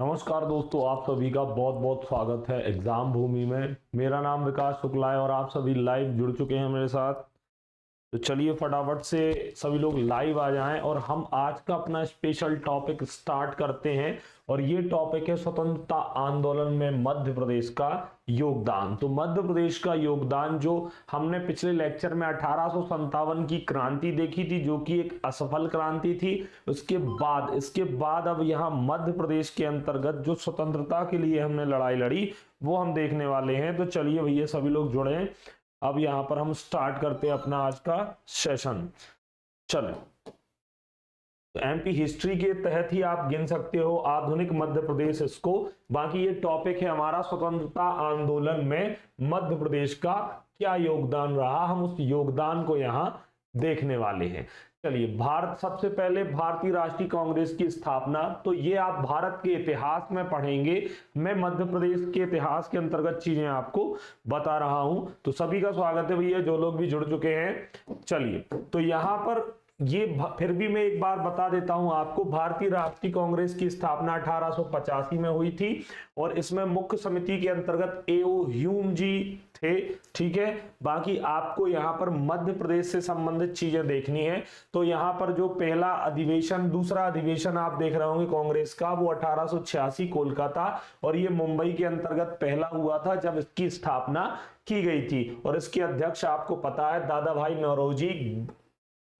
नमस्कार दोस्तों, आप सभी का बहुत बहुत स्वागत है एग्जाम भूमि में। मेरा नाम विकास शुक्ला है और आप सभी लाइव जुड़ चुके हैं मेरे साथ। तो चलिए फटाफट से सभी लोग लाइव आ जाएं और हम आज का अपना स्पेशल टॉपिक स्टार्ट करते हैं। और ये टॉपिक है स्वतंत्रता आंदोलन में मध्य प्रदेश का योगदान। तो मध्य प्रदेश का योगदान जो हमने पिछले लेक्चर में 1857 की क्रांति देखी थी, जो कि एक असफल क्रांति थी। इसके बाद अब यहाँ मध्य प्रदेश के अंतर्गत जो स्वतंत्रता के लिए हमने लड़ाई लड़ी वो हम देखने वाले हैं। तो चलिए भैया सभी लोग जुड़े। अब यहाँ पर हम स्टार्ट करते हैं अपना आज का सेशन। चलें, तो एमपी हिस्ट्री के तहत ही आप गिन सकते हो आधुनिक मध्य प्रदेश इसको। बाकी ये टॉपिक है हमारा स्वतंत्रता आंदोलन में मध्य प्रदेश का क्या योगदान रहा, हम उस योगदान को यहाँ देखने वाले हैं। चलिए, भारत सबसे पहले भारतीय राष्ट्रीय कांग्रेस की स्थापना, तो ये आप भारत के इतिहास में पढ़ेंगे। मैं मध्य प्रदेश के इतिहास के अंतर्गत चीजें आपको बता रहा हूं। तो सभी का स्वागत है भैया, जो लोग भी जुड़ चुके हैं। चलिए, तो यहां पर ये फिर भी मैं एक बार बता देता हूं आपको। भारतीय राष्ट्रीय कांग्रेस की स्थापना 1885 में हुई थी और इसमें मुख्य समिति के अंतर्गत एओ ह्यूम जी थे। ठीक है, बाकी आपको यहाँ पर मध्य प्रदेश से संबंधित चीजें देखनी है। तो यहाँ पर जो पहला अधिवेशन, दूसरा अधिवेशन आप देख रहे होंगे कांग्रेस का, वो 1886 कोलकाता और ये मुंबई के अंतर्गत पहला हुआ था जब इसकी स्थापना की गई थी। और इसके अध्यक्ष आपको पता है Dadabhai Naoroji,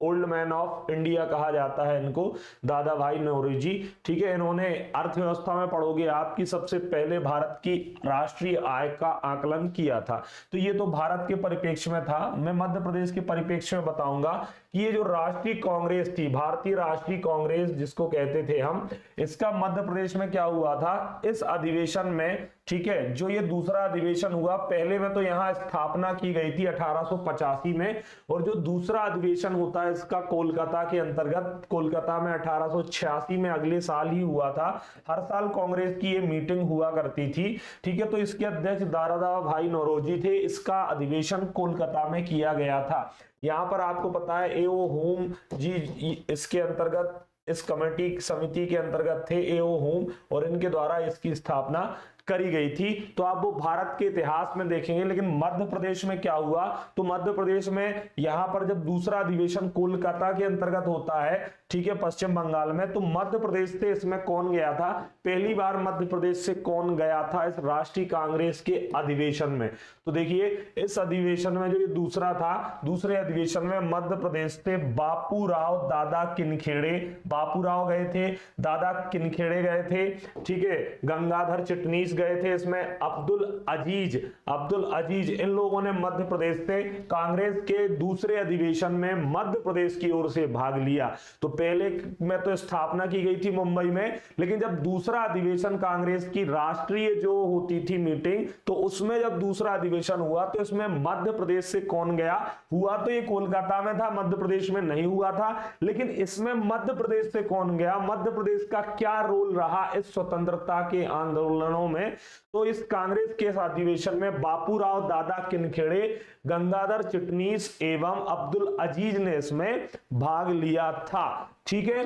old man of India कहा जाता है इनको, दादा भाई नौरोजी। ठीक है, इन्होंने अर्थव्यवस्था में पढ़ोगे आपकी सबसे पहले भारत की राष्ट्रीय आय का आकलन किया था। तो ये तो भारत के परिप्रेक्ष्य में था। मैं मध्य प्रदेश के परिप्रेक्ष्य में बताऊंगा कि ये जो राष्ट्रीय कांग्रेस थी, भारतीय राष्ट्रीय कांग्रेस जिसको कहते थे हम, इसका मध्य प्रदेश में क्या हुआ था इस अधिवेशन में। ठीक है, जो ये दूसरा अधिवेशन हुआ, पहले में तो यहाँ स्थापना की गई थी 1885 में, और जो दूसरा अधिवेशन होता है इसका कोलकाता के अंतर्गत, कोलकाता में 1886 में अगले साल ही हुआ था। हर साल कांग्रेस की ये मीटिंग हुआ करती थी। ठीक है, तो इसके अध्यक्ष दादा भाई नौरोजी थे। इसका अधिवेशन कोलकाता में किया गया था। यहाँ पर आपको पता है एओ होम जी इसके अंतर्गत, इस कमेटी समिति के अंतर्गत थे एओ होम, और इनके द्वारा इसकी स्थापना करी गई थी। तो आप वो भारत के इतिहास में देखेंगे। लेकिन मध्य प्रदेश में क्या हुआ, तो मध्य प्रदेश में यहां पर जब दूसरा अधिवेशन कोलकाता के अंतर्गत होता है, ठीक है, पश्चिम बंगाल में, तो मध्य प्रदेश से इसमें कौन गया था, पहली बार मध्य प्रदेश से कौन गया था इस राष्ट्रीय कांग्रेस के अधिवेशन में। तो देखिए, इस अधिवेशन में जो ये दूसरा था, दूसरे अधिवेशन में मध्य प्रदेश से बापू राव दादा किनखेड़े, बापू राव गए थे, दादा किनखेड़े गए थे। ठीक है, गंगाधर चिटनीस गए थे, इसमें अब्दुल अजीज, इन लोगों ने मध्य प्रदेश से कांग्रेस के दूसरे अधिवेशन में मध्य प्रदेश की ओर से भाग लिया। तो पहले में तो स्थापना की गई थी मुंबई में, लेकिन जब दूसरा अधिवेशन कांग्रेस की राष्ट्रीय जो होती थी मीटिंग, तो उसमें जब दूसरा अधिवेशन हुआ तो इसमें मध्य प्रदेश से कौन गया, हुआ तो ये कोलकाता में था, मध्य प्रदेश में नहीं हुआ था। लेकिन इसमें मध्य प्रदेश से कौन गया, मध्य प्रदेश का क्या रोल रहा इस स्वतंत्रता के आंदोलनों में। तो इस कांग्रेस के अधिवेशन में बापूराव दादा किनखेड़े, गंगाधर चिटनीस एवं अब्दुल अजीज ने इसमें भाग लिया था। ठीक है,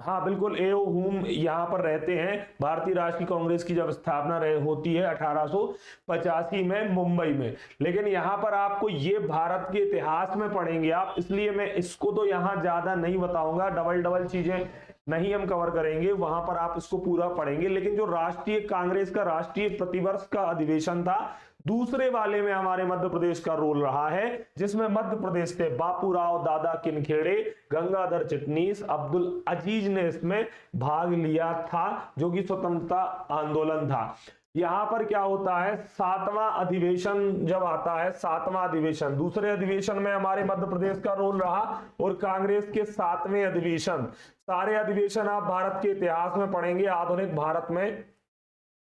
हाँ बिल्कुल, एओ हुम यहाँ पर रहते हैं। भारतीय राष्ट्रीय कांग्रेस की जब स्थापना होती है 1885 में मुंबई में। लेकिन यहाँ पर आपको ये भारत के इतिहास में पढ़ेंगे आप, इसलिए मैं इसको तो यहाँ ज्यादा नहीं बताऊंगा, डबल चीजें नहीं हम कवर करेंगे, वहां पर आप इसको पूरा पढ़ेंगे। लेकिन जो राष्ट्रीय कांग्रेस का राष्ट्रीय प्रतिवर्ष का अधिवेशन था, दूसरे वाले में हमारे मध्य प्रदेश का रोल रहा है, जिसमें मध्य प्रदेश से बापूराव दादा किनखेड़े, गंगाधर चिटनीस, अब्दुल अजीज ने इसमें भाग लिया था, जो कि स्वतंत्रता आंदोलन था। यहां पर क्या होता है, सातवां अधिवेशन जब आता है, सातवां अधिवेशन, दूसरे अधिवेशन में हमारे मध्य प्रदेश का रोल रहा, और कांग्रेस के सातवें अधिवेशन, सारे अधिवेशन आप भारत के इतिहास में पढ़ेंगे, आधुनिक भारत में,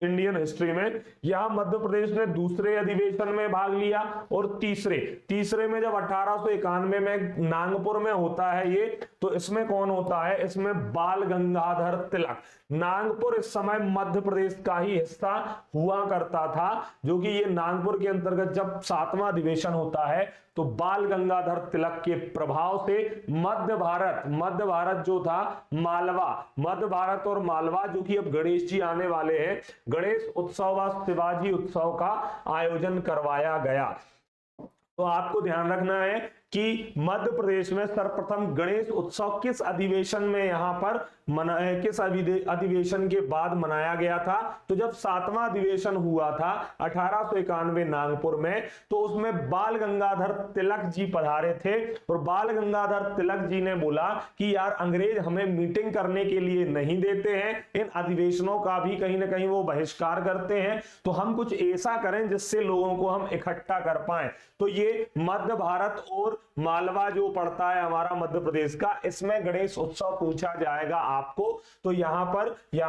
इंडियन हिस्ट्री में। यहां मध्य प्रदेश ने दूसरे अधिवेशन में भाग लिया, और तीसरे में जब 1891 में नागपुर में होता है ये, तो इसमें कौन होता है, इसमें बाल गंगाधर तिलक। नागपुर इस समय मध्य प्रदेश का ही हिस्सा हुआ करता था, जो कि ये नागपुर के अंतर्गत जब 7वां अधिवेशन होता है तो बाल गंगाधर तिलक के प्रभाव से मध्य भारत जो था, मालवा, मध्य भारत और मालवा, जो कि अब गणेश जी आने वाले हैं, गणेश उत्सव व शिवाजी उत्सव का आयोजन करवाया गया। तो आपको ध्यान रखना है कि मध्य प्रदेश में सर्वप्रथम गणेश उत्सव किस अधिवेशन में यहां पर किस अधिवेशन के बाद मनाया गया था, तो जब 7वां अधिवेशन हुआ था 1891 नागपुर में, तो उसमें बाल गंगाधर तिलक जी पधारे थे और बाल गंगाधर तिलक जी ने बोला कि यार अंग्रेज हमें मीटिंग करने के लिए नहीं देते हैं, इन अधिवेशनों का भी कहीं ना कहीं वो बहिष्कार करते हैं, तो हम कुछ ऐसा करें जिससे लोगों को हम इकट्ठा कर पाए। तो ये मध्य भारत और मालवा जो पड़ता है हमारा मध्य प्रदेश का, इसमें गणेश उत्सव पूछा जाएगा आपको। तो यहां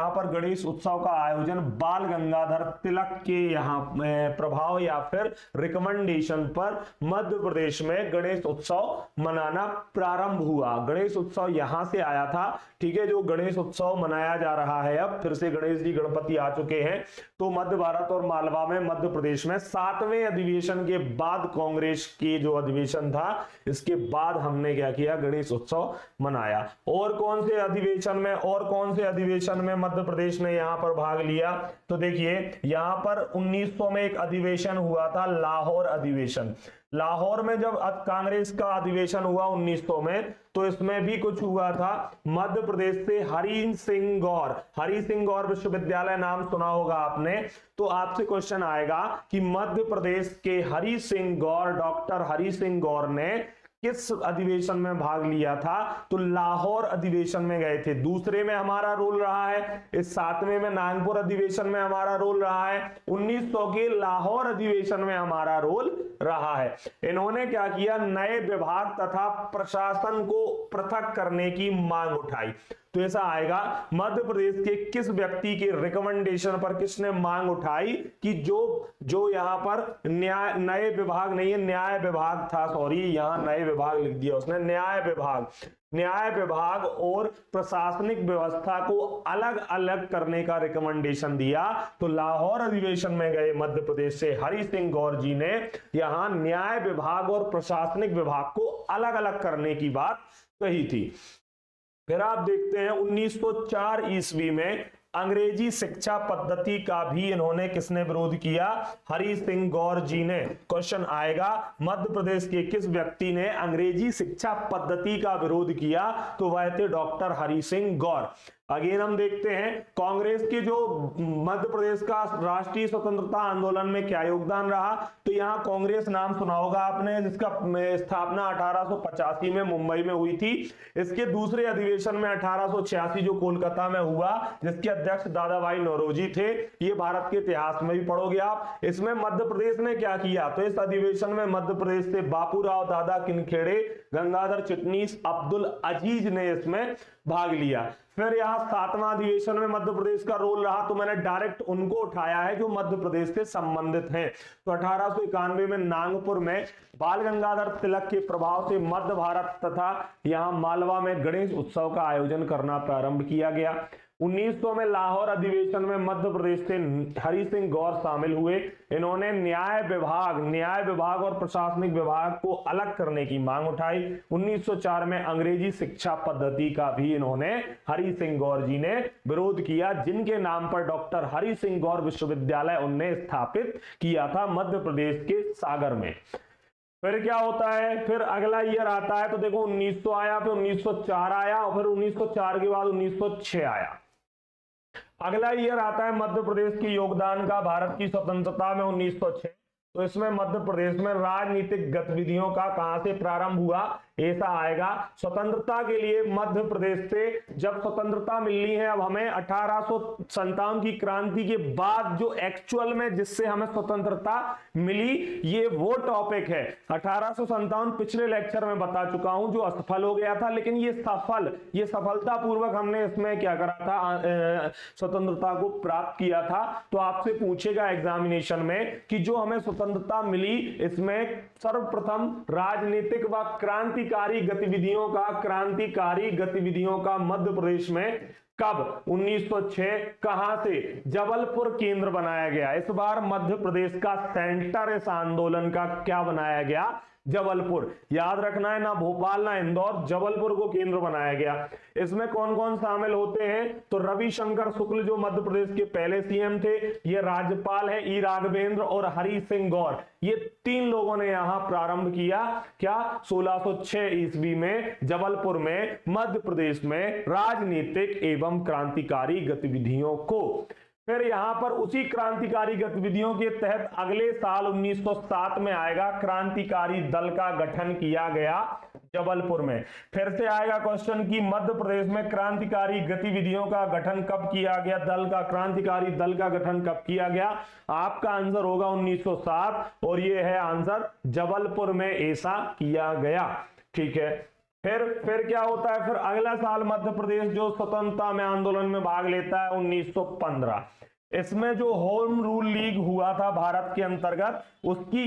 पर गणेश उत्सव का आयोजन बाल गंगाधर तिलक के यहां प्रभाव या फिर रिकमेंडेशन पर मध्य प्रदेश में गणेश उत्सव मनाना प्रारंभ हुआ। गणेश उत्सव यहां से आया था, ठीक है, जो गणेश उत्सव मनाया जा रहा है, अब फिर से गणेश जी गणपति आ चुके हैं। तो मध्य भारत और मालवा में मध्य प्रदेश में 7वें अधिवेशन के बाद, कांग्रेस के जो अधिवेशन था इसके बाद हमने क्या किया, गणेश उत्सव मनाया। और कौन से अधिवेशन में मध्य प्रदेश ने यहां पर भाग लिया, तो देखिए यहां पर 1900 में एक अधिवेशन हुआ था, लाहौर अधिवेशन। लाहौर में जब कांग्रेस का अधिवेशन हुआ 1900 में, तो इसमें भी कुछ हुआ था। मध्य प्रदेश से हरि सिंह गौर विश्वविद्यालय नाम सुना होगा आपने। तो आपसे क्वेश्चन आएगा कि मध्य प्रदेश के डॉक्टर हरि सिंह गौर ने किस अधिवेशन में भाग लिया था, तो लाहौर अधिवेशन में गए थे। दूसरे में हमारा रोल रहा है, इस 7वें में नागपुर अधिवेशन में हमारा रोल रहा है, 1900 के लाहौर अधिवेशन में हमारा रोल रहा है। इन्होंने क्या किया, नए विभाग तथा प्रशासन को पृथक करने की मांग उठाई। तो ऐसा आएगा, मध्य प्रदेश के किस व्यक्ति के रिकमेंडेशन पर किसने मांग उठाई कि जो यहां पर नए विभाग नहीं है, न्याय विभाग था, सॉरी यहां नए विभाग लिख दिया उसने, न्याय विभाग और प्रशासनिक व्यवस्था को अलग अलग करने का रिकमेंडेशन दिया। तो लाहौर अधिवेशन में गए मध्य प्रदेश से हरि सिंह गौर जी ने यहां न्याय विभाग और प्रशासनिक विभाग को अलग अलग करने की बात कही थी। फिर आप देखते हैं 1904 ईस्वी में अंग्रेजी शिक्षा पद्धति का भी इन्होंने किसने विरोध किया, हरि सिंह गौर जी ने। क्वेश्चन आएगा, मध्य प्रदेश के किस व्यक्ति ने अंग्रेजी शिक्षा पद्धति का विरोध किया, तो वह थे डॉक्टर हरि सिंह गौर। अगेन हम देखते हैं कांग्रेस के जो मध्य प्रदेश का राष्ट्रीय स्वतंत्रता आंदोलन में क्या योगदान रहा, तो यहां कांग्रेस नाम सुना होगा आपने, जिसका स्थापना 1885 में मुंबई में हुई थी। इसके दूसरे अधिवेशन में 1886 जो कोलकाता में हुआ, जिसके अध्यक्ष दादा भाई नौरोजी थे, ये भारत के इतिहास में भी पढ़ोगे आप। इसमें मध्य प्रदेश ने क्या किया, तो इस अधिवेशन में मध्य प्रदेश से बापूराव दादा किनखेड़े, गंगाधर चिटनीस, अब्दुल अजीज ने इसमें भाग लिया। फिर यहां 7वां अधिवेशन में मध्य प्रदेश का रोल रहा, तो मैंने डायरेक्ट उनको उठाया है जो मध्य प्रदेश से संबंधित हैं। तो 1891 में नागपुर में बाल गंगाधर तिलक के प्रभाव से मध्य भारत तथा यहां मालवा में गणेश उत्सव का आयोजन करना प्रारंभ किया गया। 1900 में लाहौर अधिवेशन में मध्य प्रदेश से हरि सिंह गौर शामिल हुए। इन्होंने न्याय विभाग और प्रशासनिक विभाग को अलग करने की मांग उठाई। 1904 में अंग्रेजी शिक्षा पद्धति का भी इन्होंने हरि सिंह गौर जी ने विरोध किया, जिनके नाम पर डॉक्टर हरि सिंह गौर विश्वविद्यालय उन्हें स्थापित किया था मध्य प्रदेश के सागर में। फिर क्या होता है, फिर अगला ईयर आता है, तो देखो 1900 आया, फिर 1904 आया, और फिर 1904 के बाद 1906 आया। अगला ईयर आता है मध्य प्रदेश की योगदान का भारत की स्वतंत्रता में 1906। तो इसमें मध्य प्रदेश में राजनीतिक गतिविधियों का कहां से प्रारंभ हुआ, ऐसा आएगा। स्वतंत्रता के लिए मध्य प्रदेश से जब स्वतंत्रता मिलनी है, अब हमें 1857 की क्रांति के बाद जो एक्चुअल में जिससे हमें स्वतंत्रता मिली, ये वो टॉपिक है। 1857 पिछले लेक्चर में बता चुका हूं, जो असफल हो गया था, लेकिन ये सफलता पूर्वक हमने इसमें क्या करा था, स्वतंत्रता को प्राप्त किया था। तो आपसे पूछेगा एग्जामिनेशन में कि जो हमें स्वतंत्रता मिली, इसमें सर्वप्रथम राजनीतिक व क्रांति क्रांतिकारी गतिविधियों का मध्य प्रदेश में कब? 1906। कहां से? जबलपुर केंद्र बनाया गया। इस बार मध्य प्रदेश का सेंटर इस आंदोलन का क्या बनाया गया? जबलपुर। याद रखना है, ना भोपाल ना इंदौर, जबलपुर को केंद्र बनाया गया। इसमें कौन कौन शामिल होते हैं? तो रविशंकर शुक्ल जो मध्य प्रदेश के पहले सीएम थे, ये राज्यपाल है ई राघवेंद्र, और हरि सिंह गौर, ये 3 लोगों ने यहां प्रारंभ किया। क्या? 1606 ईस्वी में जबलपुर में मध्य प्रदेश में राजनीतिक एवं क्रांतिकारी गतिविधियों को। फिर यहां पर उसी क्रांतिकारी गतिविधियों के तहत अगले साल 1907 में आएगा, क्रांतिकारी दल का गठन किया गया जबलपुर में। फिर से आएगा क्वेश्चन कि मध्य प्रदेश में क्रांतिकारी गतिविधियों का गठन कब किया गया, क्रांतिकारी दल का गठन कब किया गया? आपका आंसर होगा 1907, और ये है आंसर, जबलपुर में ऐसा किया गया। ठीक है, फिर क्या होता है? फिर अगला साल मध्य प्रदेश जो स्वतंत्रता में आंदोलन में भाग लेता है 1915। इसमें जो होम रूल लीग हुआ था भारत के अंतर्गत, उसकी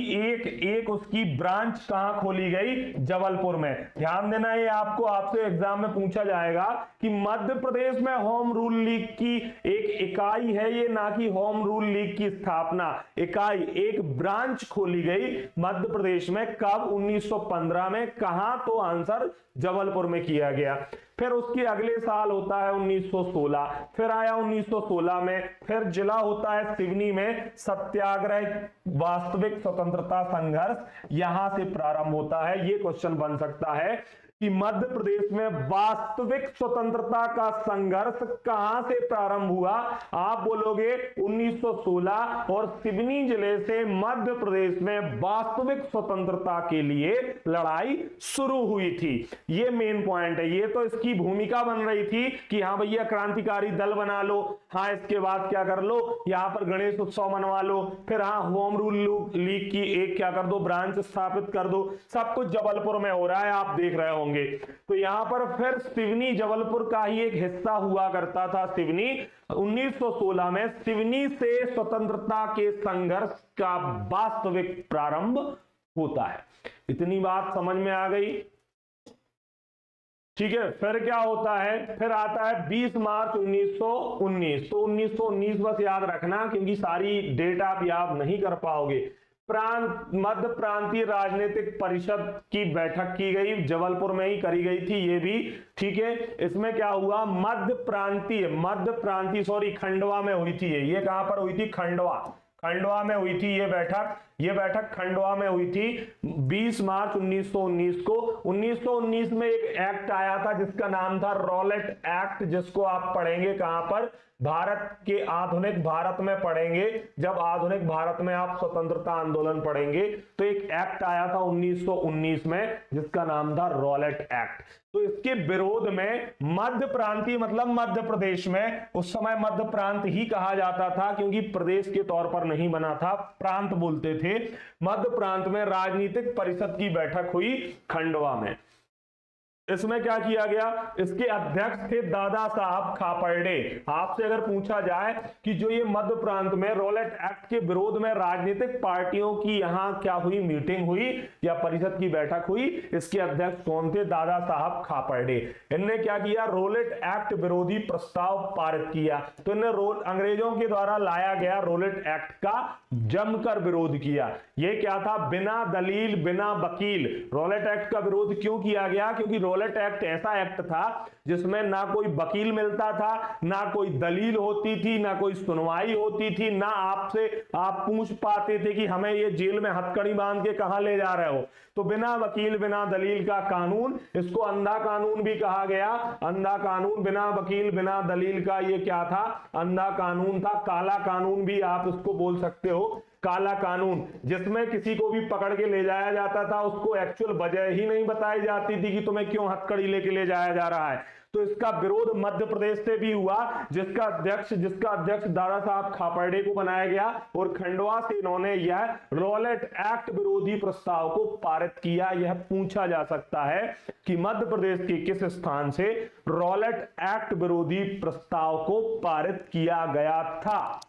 एक उसकी ब्रांच कहां खोली गई? जबलपुर में। ध्यान देना, ये आपसे एग्जाम में पूछा जाएगा कि मध्य प्रदेश में होम रूल लीग की एक इकाई है ये, ना कि होम रूल लीग की स्थापना। इकाई, एक ब्रांच खोली गई मध्य प्रदेश में कब? 1915 में। कहां? तो आंसर जबलपुर में किया गया। फिर उसके अगले साल होता है 1916। फिर आया 1916 में, फिर जिला होता है सिवनी में, सत्याग्रह वास्तविक स्वतंत्रता संघर्ष यहां से प्रारंभ होता है। ये क्वेश्चन बन सकता है कि मध्य प्रदेश में वास्तविक स्वतंत्रता का संघर्ष कहां से प्रारंभ हुआ? आप बोलोगे 1916, और सिवनी जिले से मध्य प्रदेश में वास्तविक स्वतंत्रता के लिए लड़ाई शुरू हुई थी। ये मेन पॉइंट है। ये तो इसकी भूमिका बन रही थी कि हाँ भैया क्रांतिकारी दल बना लो, हाँ इसके बाद क्या कर लो, यहां पर गणेश उत्सव मनवा लो, फिर हाँ होम रूल लीग की एक क्या कर दो, ब्रांच स्थापित कर दो। सब कुछ जबलपुर में हो रहा है, आप देख रहे होंगे। तो यहां पर फिर सिवनी जबलपुर का ही एक हिस्सा हुआ करता था। सिवनी 1916 में सिवनी से स्वतंत्रता के संघर्ष का वास्तविक प्रारंभ होता है। इतनी बात समझ में आ गई? ठीक है, फिर क्या होता है? फिर आता है 20 मार्च 1919। तो 1919 बस याद रखना, क्योंकि सारी डेट आप याद नहीं कर पाओगे। मध्य प्रांतीय राजनीतिक परिषद की बैठक की गई, जबलपुर में ही करी गई थी ये भी। ठीक है, इसमें क्या हुआ? खंडवा में हुई थी ये कहां पर हुई थी? खंडवा में हुई थी ये बैठक खंडवा में हुई थी 20 मार्च 1919 को। 1919 में एक एक्ट आया था जिसका नाम था रॉलेट एक्ट, जिसको आप पढ़ेंगे कहां पर? भारत के आधुनिक भारत में पढ़ेंगे। जब आधुनिक भारत में आप स्वतंत्रता आंदोलन पढ़ेंगे तो एक एक्ट आया था 1919 में जिसका नाम था रॉलेट एक्ट। तो इसके विरोध में मध्य प्रांतीय, मतलब मध्य प्रदेश में, उस समय मध्य प्रांत ही कहा जाता था क्योंकि प्रदेश के तौर पर नहीं बना था, प्रांत बोलते थे। मध्य प्रांत में राजनीतिक परिषद की बैठक हुई खंडवा में। इसमें क्या किया गया? इसके अध्यक्ष थे दादा साहब खापर्डे। आपसे अगर पूछा जाए कि जो ये मध्य प्रांत में रॉलेट एक्ट के विरोध में राजनीतिक पार्टियों की यहां क्या हुई, मीटिंग हुई या परिषद की बैठक हुई, इसके अध्यक्ष कौन थे? दादा साहब खापर्डे। इनने क्या किया? रॉलेट एक्ट विरोधी प्रस्ताव पारित किया। तो इन्हें अंग्रेजों के द्वारा लाया गया रॉलेट एक्ट का जमकर विरोध किया। ये क्या था? बिना दलील बिना वकील। रॉलेट एक्ट का विरोध क्यों किया गया? क्योंकि रॉलेट एक्ट ऐसा एक्ट था जिसमें ना कोई वकील मिलता था, ना कोई दलील होती थी, ना कोई सुनवाई होती थी, ना आपसे आप पूछ पाते थे कि हमें ये जेल में हथकड़ी बांध के कहां ले जा रहे हो। तो बिना वकील बिना दलील का कानून, इसको अंधा कानून भी कहा गया। अंधा कानून, बिना वकील बिना दलील का, ये क्या था? अंधा कानून था। काला कानून भी आप इसको बोल सकते हो। काला कानून, जिसमें किसी को भी पकड़ के ले जाया जाता था, उसको एक्चुअल वजह ही नहीं बताई जाती थी कि तुम्हें क्यों हथकड़ी लेके ले जाया जा रहा है। तो इसका विरोध मध्य प्रदेश से भी हुआ, जिसका अध्यक्ष दादा साहब खापर्डे को बनाया गया, और खंडवा से इन्होंने यह रॉलेट एक्ट विरोधी प्रस्ताव को पारित किया। यह पूछा जा सकता है कि मध्य प्रदेश के किस स्थान से रॉलेट एक्ट विरोधी प्रस्ताव को पारित किया गया था।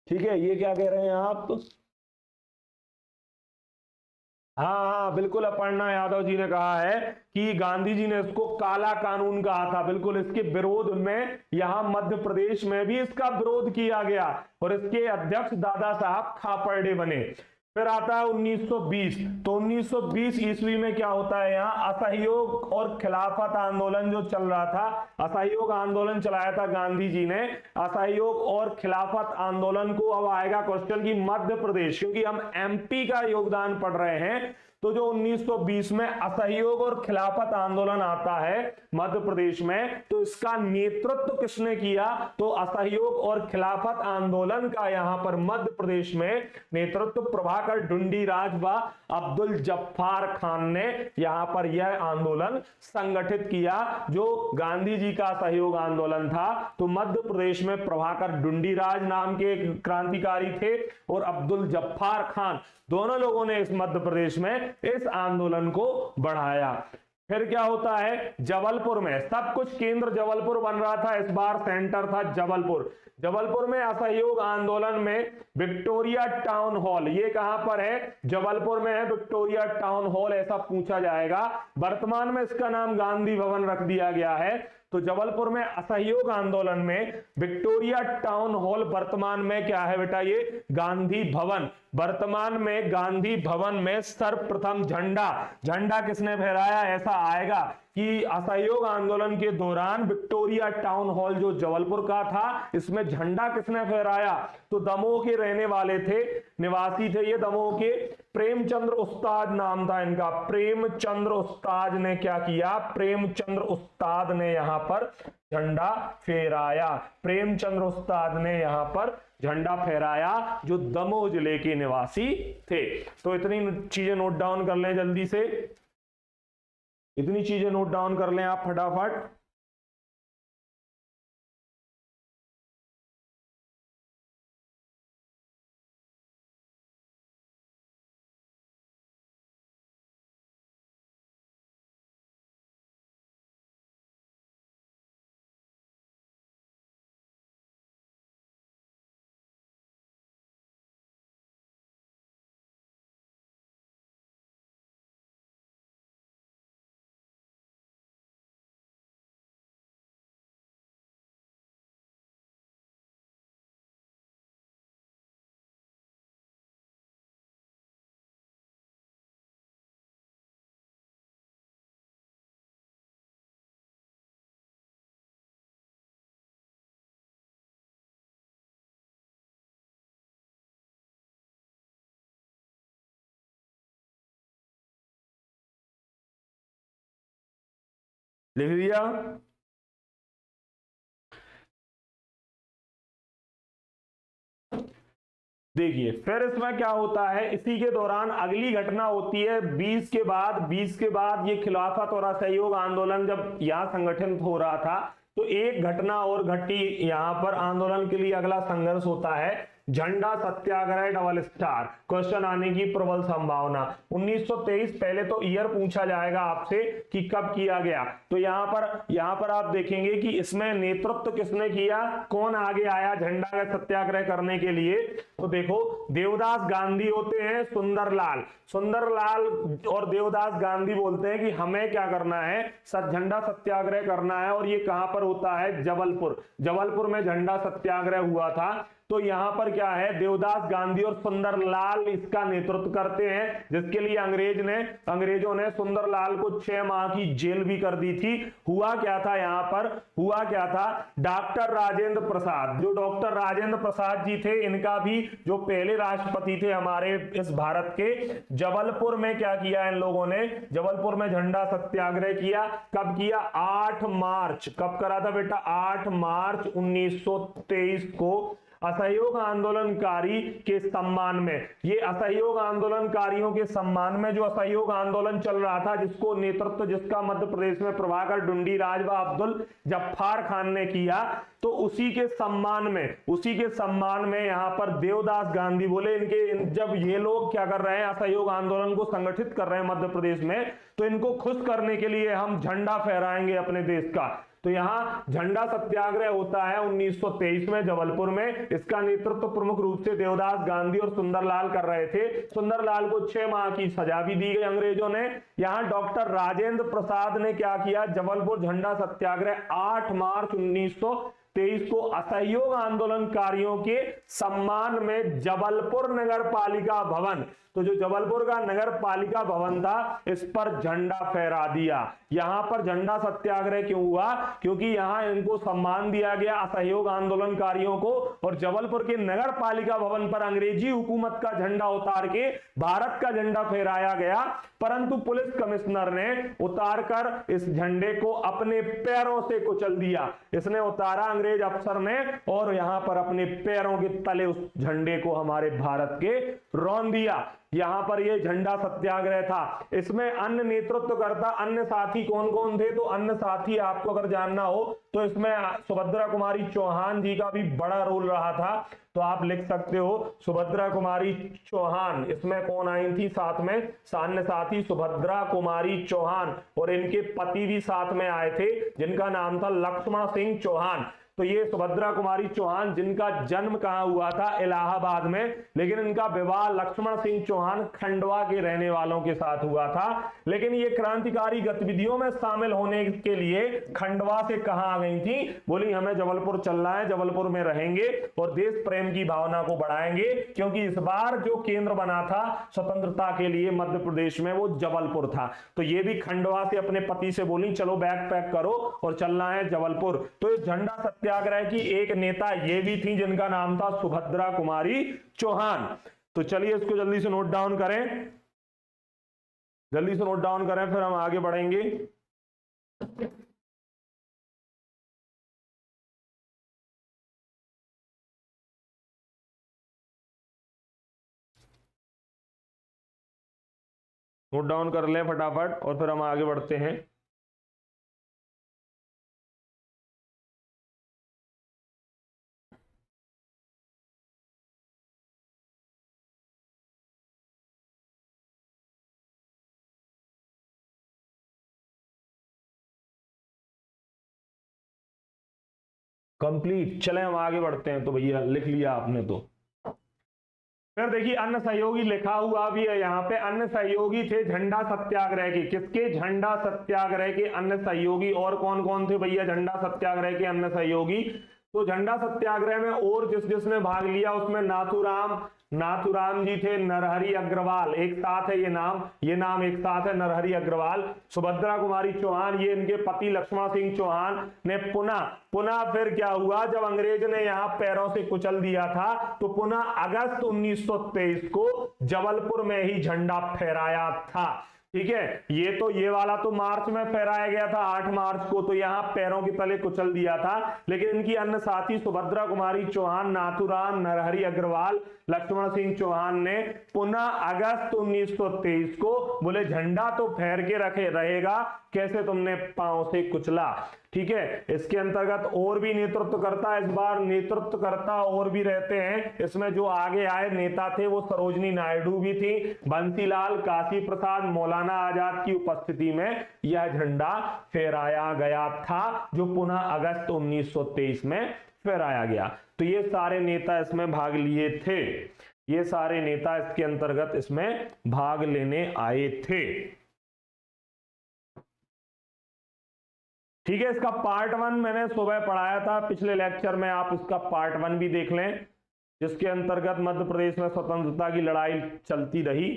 ठीक है, ये क्या कह रहे हैं आप? हाँ हाँ बिल्कुल, अपर्णा यादव जी ने कहा है कि गांधी जी ने इसको काला कानून कहा था। बिल्कुल, इसके विरोध में यहां मध्य प्रदेश में भी इसका विरोध किया गया और इसके अध्यक्ष दादा साहब खापर्डे बने। फिर आता है 1920। तो 1920 ईस्वी में क्या होता है, यहाँ असहयोग और खिलाफत आंदोलन जो चल रहा था, असहयोग आंदोलन चलाया था गांधी जी ने। असहयोग और खिलाफत आंदोलन को, अब आएगा क्वेश्चन की मध्य प्रदेश, क्योंकि हम एमपी का योगदान पढ़ रहे हैं, तो जो 1920 में असहयोग और खिलाफत आंदोलन आता है मध्य प्रदेश में, तो इसका नेतृत्व किसने किया, तो असहयोग और खिलाफत आंदोलन का यहां पर मध्य प्रदेश में नेतृत्व प्रभाकर ढूंढीराज व अब्दुल जब्बार खान ने यहां पर यह आंदोलन संगठित किया। जो गांधी जी का सहयोग आंदोलन था, तो मध्य प्रदेश में प्रभाकर ढूंढीराज नाम के क्रांतिकारी थे और अब्दुल जब्बार खान, दोनों लोगों ने इस मध्य प्रदेश में इस आंदोलन को बढ़ाया। फिर क्या होता है, जबलपुर में, सब कुछ केंद्र जबलपुर बन रहा था, इस बार सेंटर था जबलपुर। जबलपुर में असहयोग आंदोलन में विक्टोरिया टाउन हॉल, ये कहां पर है, जबलपुर में है विक्टोरिया टाउन हॉल, ऐसा पूछा जाएगा। वर्तमान में इसका नाम गांधी भवन रख दिया गया है। तो जबलपुर में असहयोग आंदोलन में विक्टोरिया टाउन हॉल, वर्तमान में क्या है बेटा, ये गांधी भवन। वर्तमान में गांधी भवन में सर्वप्रथम झंडा किसने फहराया, ऐसा आएगा कि असहयोग आंदोलन के दौरान विक्टोरिया टाउन हॉल जो जबलपुर का था, इसमें झंडा किसने फहराया, तो दमोह के रहने वाले थे, निवासी थे ये दमोह के, प्रेमचंद्र उस्ताद नाम था इनका। प्रेमचंद्र उस्ताद ने क्या किया, प्रेमचंद्र उस्ताद ने यहां पर झंडा फहराया। प्रेमचंद्र उस्ताद ने यहां पर झंडा फहराया, जो दमोह जिले के निवासी थे। तो इतनी चीजें नोट डाउन कर लें जल्दी से, इतनी चीजें नोट डाउन कर लें आप फटाफट। लिख दिया, देखिए फिर इसमें क्या होता है, इसी के दौरान अगली घटना होती है 20 के बाद ये खिलाफत और असहयोग आंदोलन जब यहां संगठित हो रहा था, तो एक घटना और घटी यहां पर आंदोलन के लिए। अगला संघर्ष होता है झंडा सत्याग्रह डबल स्टार, क्वेश्चन आने की प्रबल संभावना। 1923, पहले तो ईयर पूछा जाएगा आपसे कि कब किया गया। तो यहां पर आप देखेंगे कि इसमें नेतृत्व किसने किया, कौन आगे आया झंडा का सत्याग्रह करने के लिए। तो देखो, देवदास गांधी होते हैं, सुंदरलाल और देवदास गांधी बोलते हैं कि हमें क्या करना है, झंडा सत्याग्रह करना है। और ये कहां पर होता है, जबलपुर में झंडा सत्याग्रह हुआ था। तो यहां पर क्या है, देवदास गांधी और सुंदरलाल इसका नेतृत्व करते हैं, जिसके लिए अंग्रेजों ने सुंदरलाल को 6 माह की जेल भी कर दी थी। हुआ क्या था यहां पर, डॉक्टर राजेंद्र प्रसाद, जो डॉक्टर राजेंद्र प्रसाद जी थे, इनका भी जो पहले राष्ट्रपति थे हमारे इस भारत के, जबलपुर में क्या किया इन लोगों ने, जबलपुर में झंडा सत्याग्रह किया। कब किया, 8 मार्च, कब करा था बेटा, 8 मार्च 1923 को। असहयोग आंदोलनकारी के सम्मान में, ये असहयोग आंदोलनकारियों के सम्मान में जो असहयोग आंदोलन चल रहा था, जिसका मध्य प्रदेश में प्रभाकर ढूंढीराज व अब्दुल जब्बार खान ने किया, तो उसी के सम्मान में यहां पर देवदास गांधी बोले, जब ये लोग क्या कर रहे हैं, असहयोग आंदोलन को संगठित कर रहे हैं मध्य प्रदेश में, तो इनको खुश करने के लिए हम झंडा फहराएंगे अपने देश का। तो यहाँ झंडा सत्याग्रह होता है 1923 में जबलपुर में। इसका नेतृत्व प्रमुख रूप से देवदास गांधी और सुंदरलाल कर रहे थे। सुंदरलाल को 6 माह की सजा भी दी गई अंग्रेजों ने। यहाँ डॉक्टर राजेंद्र प्रसाद ने क्या किया, जबलपुर झंडा सत्याग्रह 8 मार्च 1923 को असहयोग आंदोलनकारियों के सम्मान में जबलपुर नगर पालिका भवन, तो जो जबलपुर का नगर पालिका भवन था, इस पर झंडा फहरा दिया। यहां पर झंडा सत्याग्रह क्यों हुआ, क्योंकि यहां इनको सम्मान दिया गया असहयोग आंदोलनकारियों को, और जबलपुर के नगर पालिका भवन पर अंग्रेजी हुकूमत का झंडा उतार के भारत का झंडा फहराया गया। परंतु पुलिस कमिश्नर ने उतारकर इस झंडे को अपने पैरों से कुचल दिया। इसने उतारा अंग्रेज अफसर ने, और यहां पर अपने पैरों के तले उस झंडे को हमारे भारत के रौंद दिया। यहां पर यह झंडा सत्याग्रह था। इसमें अन्य नेतृत्वकर्ता, अन्य साथी कौन कौन थे, तो अन्य साथी आपको अगर जानना हो तो इसमें सुभद्रा कुमारी चौहान जी का भी बड़ा रोल रहा था। तो आप लिख सकते हो सुभद्रा कुमारी चौहान, इसमें कौन आई थी साथ में, अन्य साथी सुभद्रा कुमारी चौहान, और इनके पति भी साथ में आए थे जिनका नाम था लक्ष्मण सिंह चौहान। तो ये सुभद्रा कुमारी चौहान, जिनका जन्म कहां हुआ था, इलाहाबाद में, लेकिन इनका विवाह लक्ष्मण सिंह चौहान खंडवा के रहने वालों के साथ हुआ था। लेकिन ये क्रांतिकारी गतिविधियों में शामिल होने के लिए खंडवा से कहां आ गई थी, बोली हमें जबलपुर चलना है, जबलपुर में रहेंगे और देश प्रेम की भावना को बढ़ाएंगे, क्योंकि इस बार जो केंद्र बना था स्वतंत्रता के लिए मध्य प्रदेश में, वो जबलपुर था। तो ये भी खंडवा से अपने पति से बोली चलो बैग पैक करो और चलना है जबलपुर। तो इस झंडा सत्याग्रह की एक नेता ये भी थी जिनका नाम था सुभद्रा कुमारी चौहान। तो चलिए इसको जल्दी से नोट डाउन करें, जल्दी से नोट डाउन करें, फिर हम आगे बढ़ेंगे। नोट डाउन कर लें फटाफट और फिर हम आगे बढ़ते हैं। कंप्लीट, चले हम आगे बढ़ते हैं। तो भैया लिख लिया आपने, तो फिर देखिए अन्य सहयोगी लिखा हुआ भी है यहाँ पे। अन्य सहयोगी थे झंडा सत्याग्रह के, किसके, झंडा सत्याग्रह के अन्य सहयोगी। और कौन कौन थे भैया झंडा सत्याग्रह के अन्य सहयोगी, तो झंडा सत्याग्रह में और जिसने भाग लिया उसमें नाथूराम जी थे, नरहरि अग्रवाल, एक साथ है ये नाम एक साथ है, नरहरि अग्रवाल। सुभद्रा कुमारी चौहान, ये इनके पति लक्ष्मण सिंह चौहान ने पुनः फिर क्या हुआ, जब अंग्रेज ने यहाँ पैरों से कुचल दिया था, तो पुनः अगस्त 1923 को जबलपुर में ही झंडा फहराया था। ठीक है, ये वाला तो मार्च में फहराया गया था 8 मार्च को, तो यहाँ पैरों के तले कुचल दिया था। लेकिन इनकी अन्य साथी सुभद्रा कुमारी चौहान, नाथूराम, नरहरि अग्रवाल, लक्ष्मण सिंह चौहान ने पुनः अगस्त 1923 को बोले झंडा तो फहर के रहेगा, कैसे तुमने पांव से कुचला। ठीक है, इसके अंतर्गत और भी नेतृत्वकर्ता, इस बार नेतृत्वकर्ता और भी रहते हैं। इसमें जो आगे आए नेता थे वो सरोजनी नायडू भी थी, बंसीलाल, काशी प्रसाद, मौलाना आजाद की उपस्थिति में यह झंडा फहराया गया था, जो पुनः अगस्त 1923 में फहराया गया। तो ये सारे नेता इसमें भाग लिए थे, ये सारे नेता इसके अंतर्गत इसमें भाग लेने आए थे। ठीक है, इसका पार्ट 1 मैंने सुबह पढ़ाया था पिछले लेक्चर में, आप इसका पार्ट 1 भी देख लें, जिसके अंतर्गत मध्य प्रदेश में स्वतंत्रता की लड़ाई चलती रही।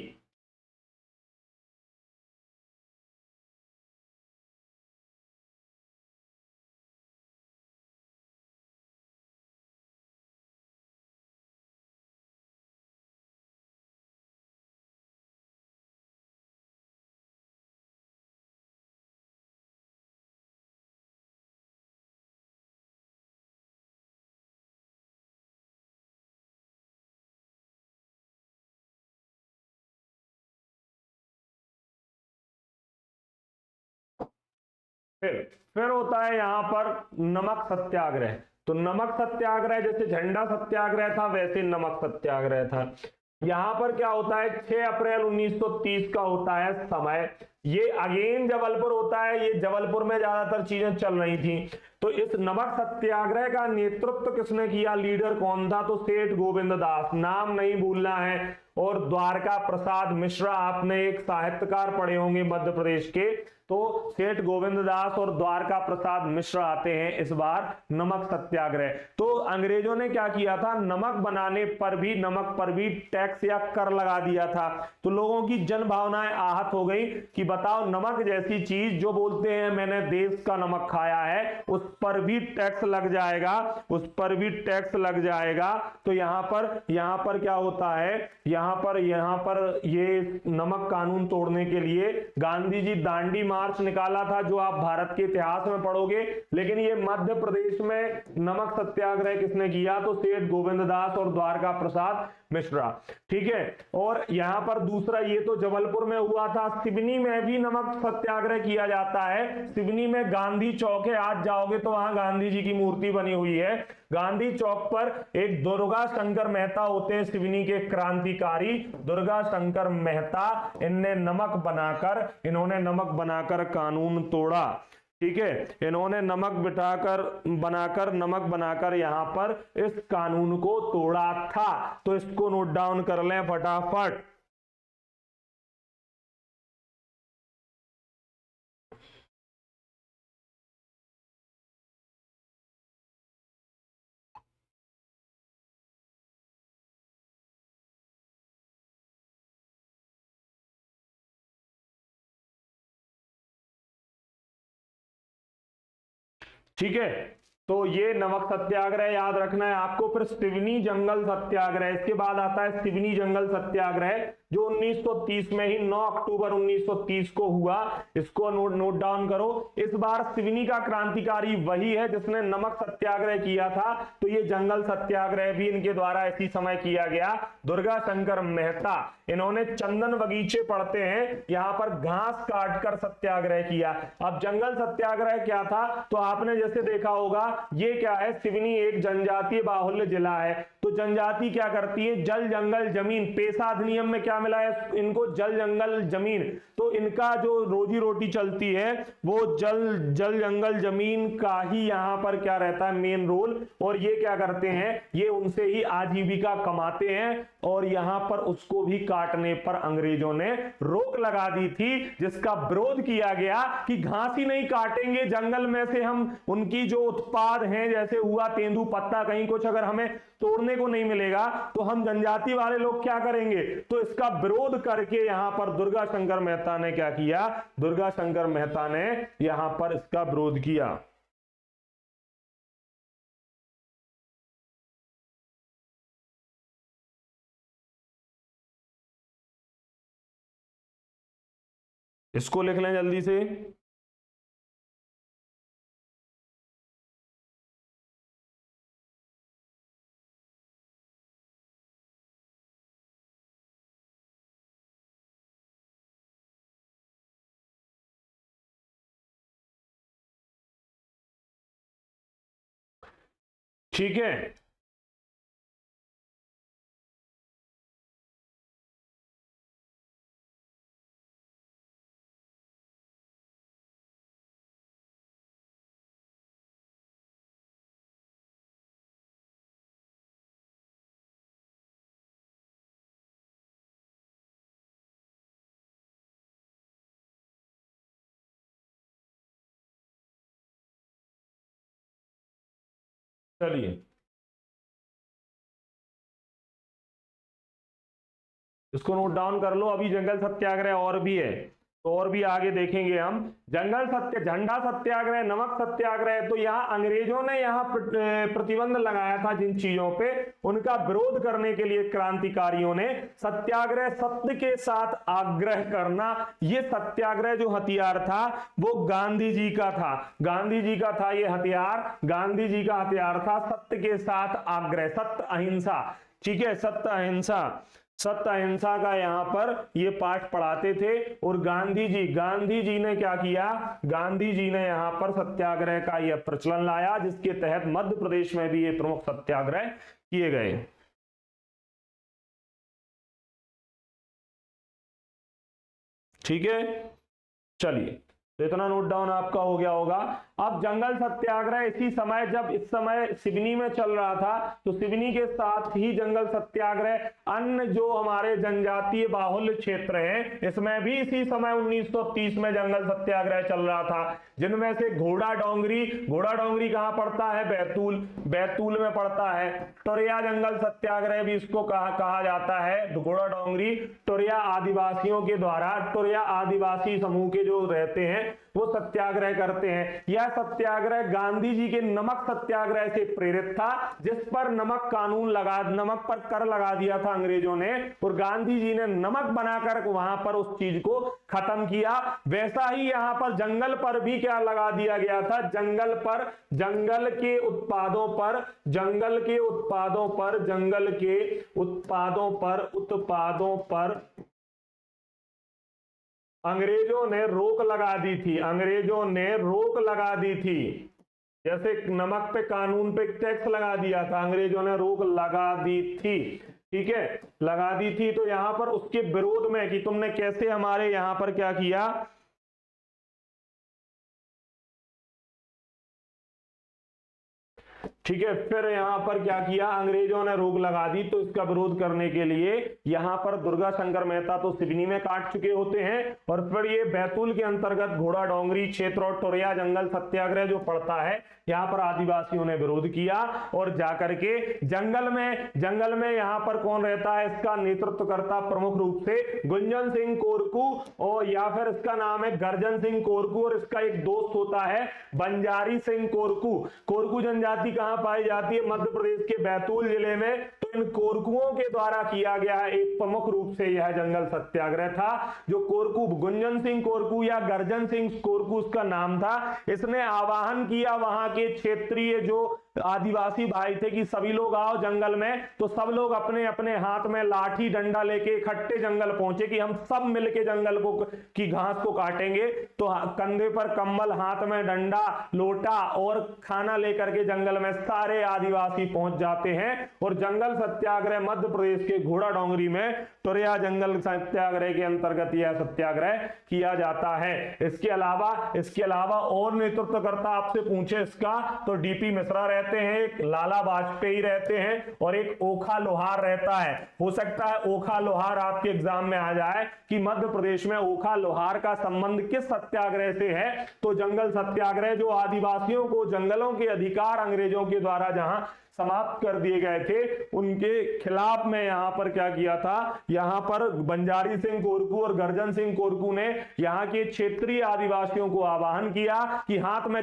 फिर होता है यहां पर नमक सत्याग्रह। तो नमक सत्याग्रह जैसे झंडा सत्याग्रह था वैसे नमक सत्याग्रह था। यहां पर क्या होता है, 6 अप्रैल 1930 का होता है समय। ये अगेन जबलपुर होता है, ये जबलपुर में ज्यादातर चीजें चल रही थी। तो इस नमक सत्याग्रह का नेतृत्व किसने किया, लीडर कौन था, तो सेठ गोविंद दास, नाम नहीं भूलना है। और द्वारका प्रसाद मिश्रा, आपने एक साहित्यकार पढ़े होंगे मध्य प्रदेश के, तो सेठ गोविंद दास और द्वारका प्रसाद मिश्र आते हैं इस बार नमक सत्याग्रह। तो अंग्रेजों ने क्या किया था, नमक बनाने पर भी, नमक पर भी टैक्स या कर लगा दिया था। तो लोगों की जन भावनाएं आहत हो गई कि बताओ, नमक जैसी चीज जो बोलते हैं मैंने देश का नमक खाया है, उस पर भी टैक्स लग जाएगा, उस पर भी टैक्स लग जाएगा। तो यहां पर क्या होता है, यहां पर ये नमक कानून तोड़ने के लिए गांधी जी दांडी मार्च निकाला था, जो आप भारत के इतिहास में पढ़ोगे। लेकिन ये मध्य प्रदेश में नमक सत्याग्रह किसने किया, तो सेठ गोविंद दास और द्वारका प्रसाद मिश्रा। ठीक है, और यहां पर दूसरा, ये तो जबलपुर में हुआ था, सिवनी में भी नमक सत्याग्रह किया जाता है। सिवनी में गांधी चौक है, आज जाओगे तो वहां गांधी जी की मूर्ति बनी हुई है। गांधी चौक पर एक दुर्गा शंकर मेहता होते हैं, सिवनी के क्रांतिकारी दुर्गा शंकर मेहता, इन्होंने नमक बनाकर कानून तोड़ा। ठीक है, इन्होंने नमक बनाकर यहां पर इस कानून को तोड़ा था। तो इसको नोट डाउन कर लें फटाफट। ठीक है, तो ये नमक सत्याग्रह याद रखना है आपको। फिर सिवनी जंगल सत्याग्रह, इसके बाद आता है सिवनी जंगल सत्याग्रह, जो 1930 में ही 9 अक्टूबर 1930 को हुआ। इसको नोट डाउन करो। इस बार सिवनी का क्रांतिकारी वही है जिसने नमक सत्याग्रह किया था। तो ये जंगल सत्याग्रह भी इनके द्वारा इसी समय किया गया। दुर्गा शंकर मेहता, इन्होंने चंदन बगीचे पढ़ते हैं, यहां पर घास काटकर सत्याग्रह किया। अब जंगल सत्याग्रह क्या था, तो आपने जैसे देखा होगा, ये क्या है, सिवनी एक जनजातीय बाहुल्य जिला है। तो जनजाति क्या करती है, जल जंगल जमीन, पेशा अधिनियम में क्या मिला है इनको, जल जंगल जमीन। तो इनका जो रोजी रोटी चलती है वो जल जंगल जमीन का ही यहां पर क्या रहता है, मेन रोल। और ये क्या करते हैं, ये उनसे ही आजीविका कमाते हैं। और यहां पर उसको भी काटने पर अंग्रेजों ने रोक लगा दी थी, जिसका विरोध किया गया कि घास ही नहीं काटेंगे, जंगल में से हम उनकी जो उत्पाद हैं, जैसे हुआ तेंदू पत्ता, कहीं कुछ अगर हमें तोड़ने को नहीं मिलेगा तो हम जनजाति वाले लोग क्या करेंगे। तो इसका विरोध करके यहां पर दुर्गा शंकर मेहता ने क्या किया, दुर्गा शंकर मेहता ने यहां पर इसका विरोध किया। इसको लिख लें जल्दी से। ठीक है, चलिए इसको नोट डाउन कर लो। अभी जंगल सत्याग्रह और भी है, तो और भी आगे देखेंगे हम। झंडा सत्याग्रह, नमक सत्याग्रह, तो यहाँ अंग्रेजों ने यहाँ प्रतिबंध लगाया था जिन चीजों पे, उनका विरोध करने के लिए क्रांतिकारियों ने सत्याग्रह, सत्य के साथ आग्रह करना, ये सत्याग्रह जो हथियार था वो गांधी जी का था। गांधी जी का था ये हथियार, गांधी जी का हथियार था सत्य के साथ आग्रह, सत्य अहिंसा। ठीक है, सत्य अहिंसा, सत्य अहिंसा का यहां पर ये पाठ पढ़ाते थे। और गांधी जी ने क्या किया, गांधी जी ने यहां पर सत्याग्रह का यह प्रचलन लाया, जिसके तहत मध्य प्रदेश में भी ये प्रमुख सत्याग्रह किए गए। ठीक है, चलिए, तो इतना नोट डाउन आपका हो गया होगा। अब जंगल सत्याग्रह इसी समय, जब इस समय सिवनी में चल रहा था, तो सिवनी के साथ ही जंगल सत्याग्रह अन्य जो हमारे जनजातीय बाहुल्य क्षेत्र हैं, इसमें भी इसी समय 1930 में जंगल सत्याग्रह चल रहा था, जिनमें से घोड़ा डोंगरी कहां पड़ता है? बैतूल में पड़ता है। टोरिया जंगल सत्याग्रह भी इसको कहा जाता है। घोड़ा डोंगरी टोरिया आदिवासियों के द्वारा, टोरिया आदिवासी समूह के जो रहते हैं वो सत्याग्रह करते हैं। यह सत्याग्रह गांधी जी के नमक सत्याग्रह से प्रेरित था, जिस पर नमक पर कर लगा दिया था अंग्रेजों ने, और गांधी जी ने नमक बनाकर वहां पर उस चीज को खत्म किया। वैसा ही यहां पर जंगल पर भी क्या लगा दिया गया था? जंगल के उत्पादों पर अंग्रेजों ने रोक लगा दी थी। जैसे नमक पे, कानून पे टैक्स लगा दिया था, अंग्रेजों ने रोक लगा दी थी। ठीक है, लगा दी थी। तो यहां पर उसके विरोध में कि तुमने कैसे हमारे यहां पर क्या किया, ठीक है, फिर यहां पर क्या किया, अंग्रेजों ने रोक लगा दी। तो इसका विरोध करने के लिए यहां पर दुर्गा शंकर मेहता तो सिवनी में काट चुके होते हैं, और फिर ये बैतूल के अंतर्गत घोड़ा डोंगरी क्षेत्र और टोरिया जंगल सत्याग्रह जो पड़ता है, यहां पर आदिवासियों ने विरोध किया, और जाकर के जंगल में यहां पर कौन रहता है? इसका नेतृत्व करता प्रमुख रूप से गुंजन सिंह कोरकू, और या फिर इसका नाम है गर्जन सिंह कोरकू, और इसका एक दोस्त होता है बंजारी सिंह कोरकू जनजाति कहां पाई जाती है? मध्य प्रदेश के बैतूल जिले में। तो इन कोरकुओं के द्वारा किया गया एक प्रमुख रूप से यह जंगल सत्याग्रह था। जो कोरकू, गुंजन सिंह कोरकू या गर्जन सिंह कोरकू उसका नाम था, इसने आह्वान किया वहां के क्षेत्रीय जो आदिवासी भाई थे कि सभी लोग आओ जंगल में। तो सब लोग अपने अपने हाथ में लाठी डंडा लेके इकट्ठे जंगल पहुंचे कि हम सब मिलके जंगल को की घास को काटेंगे। तो कंधे पर कंबल, हाथ में डंडा, लोटा और खाना लेकर के जंगल में सारे आदिवासी पहुंच जाते हैं, और जंगल सत्याग्रह मध्य प्रदेश के घोड़ा डोंगरी में टोरिया जंगल सत्याग्रह के अंतर्गत यह सत्याग्रह किया जाता है। इसके अलावा और नेतृत्वकर्ता आपसे पूछे इसका, तो डीपी मिश्रा रहते हैं, एक लाला वाजपेयी रहते हैं, और एक ओखा लोहार रहता है। हो सकता है ओखा लोहार आपके एग्जाम में आ जाए कि मध्य प्रदेश में ओखा लोहार का संबंध किस सत्याग्रह से है? तो जंगल सत्याग्रह, जो आदिवासियों को जंगलों के अधिकार अंग्रेजों के द्वारा जहां समाप्त कर दिए गए थे, उनके खिलाफ में यहां पर क्या किया था? यहां पर बंजारी सिंह कोरकू और गर्जन सिंह कोरकू ने यहां के क्षेत्रीय आदिवासियों को आह्वान किया कि हाथ में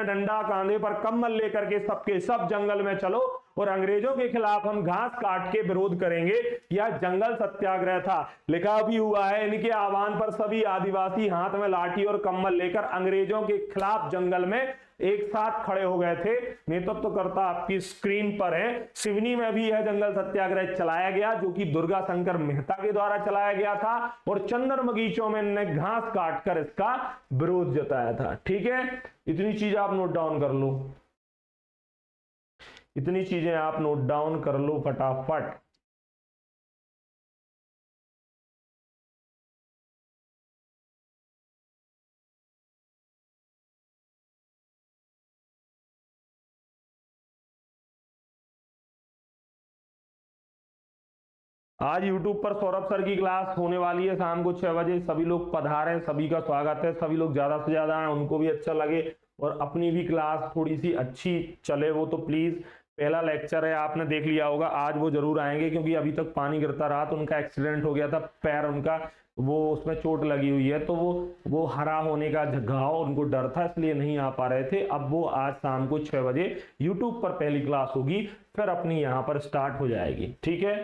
डंडा, कांधे पर कम्बल लेकर के सबके सब जंगल में चलो, और अंग्रेजों के खिलाफ हम घास काट के विरोध करेंगे। यह जंगल सत्याग्रह था। लिखा भी हुआ है, इनके आह्वान पर सभी आदिवासी हाथ में लाठी और कम्बल लेकर अंग्रेजों के खिलाफ जंगल में एक साथ खड़े हो गए थे। नेतृत्वकर्ता आपकी स्क्रीन पर है। सिवनी में भी यह जंगल सत्याग्रह चलाया गया, जो कि दुर्गा शंकर मेहता के द्वारा चलाया गया था, और चंदन बगीचों में इन्होंने घास काटकर इसका विरोध जताया था। ठीक है, इतनी चीज आप नोट डाउन कर लो, इतनी चीजें आप नोट डाउन कर लो फटाफट। आज YouTube पर सौरभ सर की क्लास होने वाली है शाम को 6 बजे। सभी लोग पधारें, सभी का स्वागत है। सभी लोग ज्यादा से ज्यादा आए, उनको भी अच्छा लगे और अपनी भी क्लास थोड़ी सी अच्छी चले वो तो प्लीज। पहला लेक्चर है, आपने देख लिया होगा। आज वो जरूर आएंगे क्योंकि अभी तक पानी गिरता रहा, तो उनका एक्सीडेंट हो गया था, पैर उनका वो उसमें चोट लगी हुई है, तो वो हरा होने का घाव उनको डर था, इसलिए नहीं आ पा रहे थे। अब वो आज शाम को 6 बजे YouTube पर पहली क्लास होगी, फिर अपनी यहाँ पर स्टार्ट हो जाएगी। ठीक है,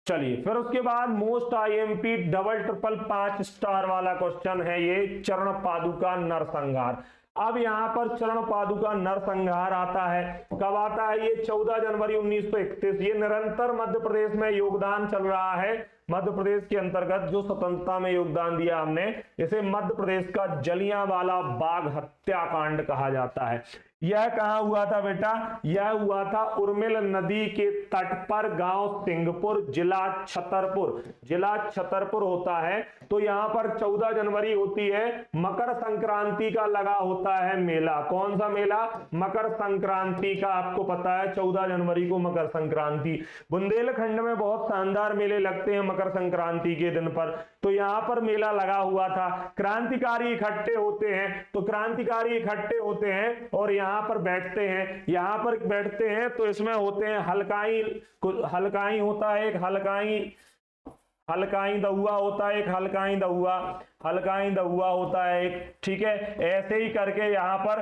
चलिए फिर उसके बाद most IMP double triple 5 star वाला क्वेश्चन है ये, चरण पादुका नरसंहार। अब यहां पर चरण पादुका नरसंहार आता है, कब आता है? ये 14 जनवरी 1931। ये निरंतर मध्य प्रदेश में योगदान चल रहा है मध्य प्रदेश के अंतर्गत जो स्वतंत्रता में योगदान दिया हमने, इसे मध्य प्रदेश का जलियांवाला बाग हत्याकांड कहा जाता है। यह कहां हुआ था बेटा? यह हुआ था उर्मिल नदी के तट पर, गांव सिंहपुर, जिला छतरपुर। जिला छतरपुर होता है। तो यहां पर 14 जनवरी होती है, मकर संक्रांति का लगा होता है मेला। कौन सा मेला? मकर संक्रांति का। आपको पता है 14 जनवरी को मकर संक्रांति। बुंदेलखंड में बहुत शानदार मेले लगते हैं मकर संक्रांति के दिन पर। तो यहां पर मेला लगा हुआ था। क्रांतिकारी इकट्ठे होते हैं, तो क्रांतिकारी इकट्ठे होते हैं और यहां पर बैठते हैं। यहां पर बैठते हैं तो इसमें होते हैं हलकाई, हलकाई होता है एक, हलकाई दहुआ होता है एक, हलकाई दहुआ होता है एक। ठीक है, ऐसे ही करके यहाँ पर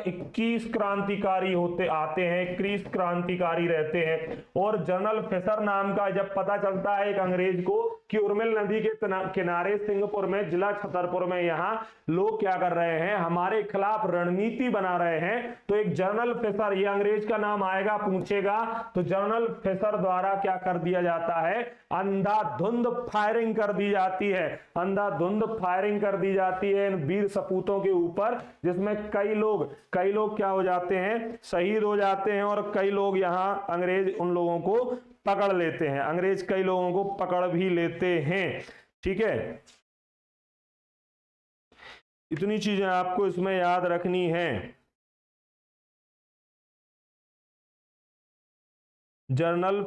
21 क्रांतिकारी होते आते हैं, 21 क्रांतिकारी रहते हैं। और जनरल फिशर नाम का जब पता चलता है एक अंग्रेज को कि उर्मिल नदी के किनारे सिंहपुर में, जिला छतरपुर में यहाँ लोग क्या कर रहे हैं, हमारे खिलाफ रणनीति बना रहे हैं, तो एक जनरल फिशर, ये अंग्रेज का नाम आएगा, पूछेगा, तो जनरल फिशर द्वारा क्या कर दिया जाता है, अंधाधुंध फायरिंग कर दी जाती है। अंधाधुंध फायरिंग कर दी जाती है इन वीर सपूतों के ऊपर, जिसमें कई लोग क्या हो जाते हैं, शहीद हो जाते हैं। और कई लोग यहाँ अंग्रेज उन लोगों को पकड़ लेते हैं, अंग्रेज कई लोगों को पकड़ भी लेते हैं। ठीक है, इतनी चीजें आपको इसमें याद रखनी है। जनरल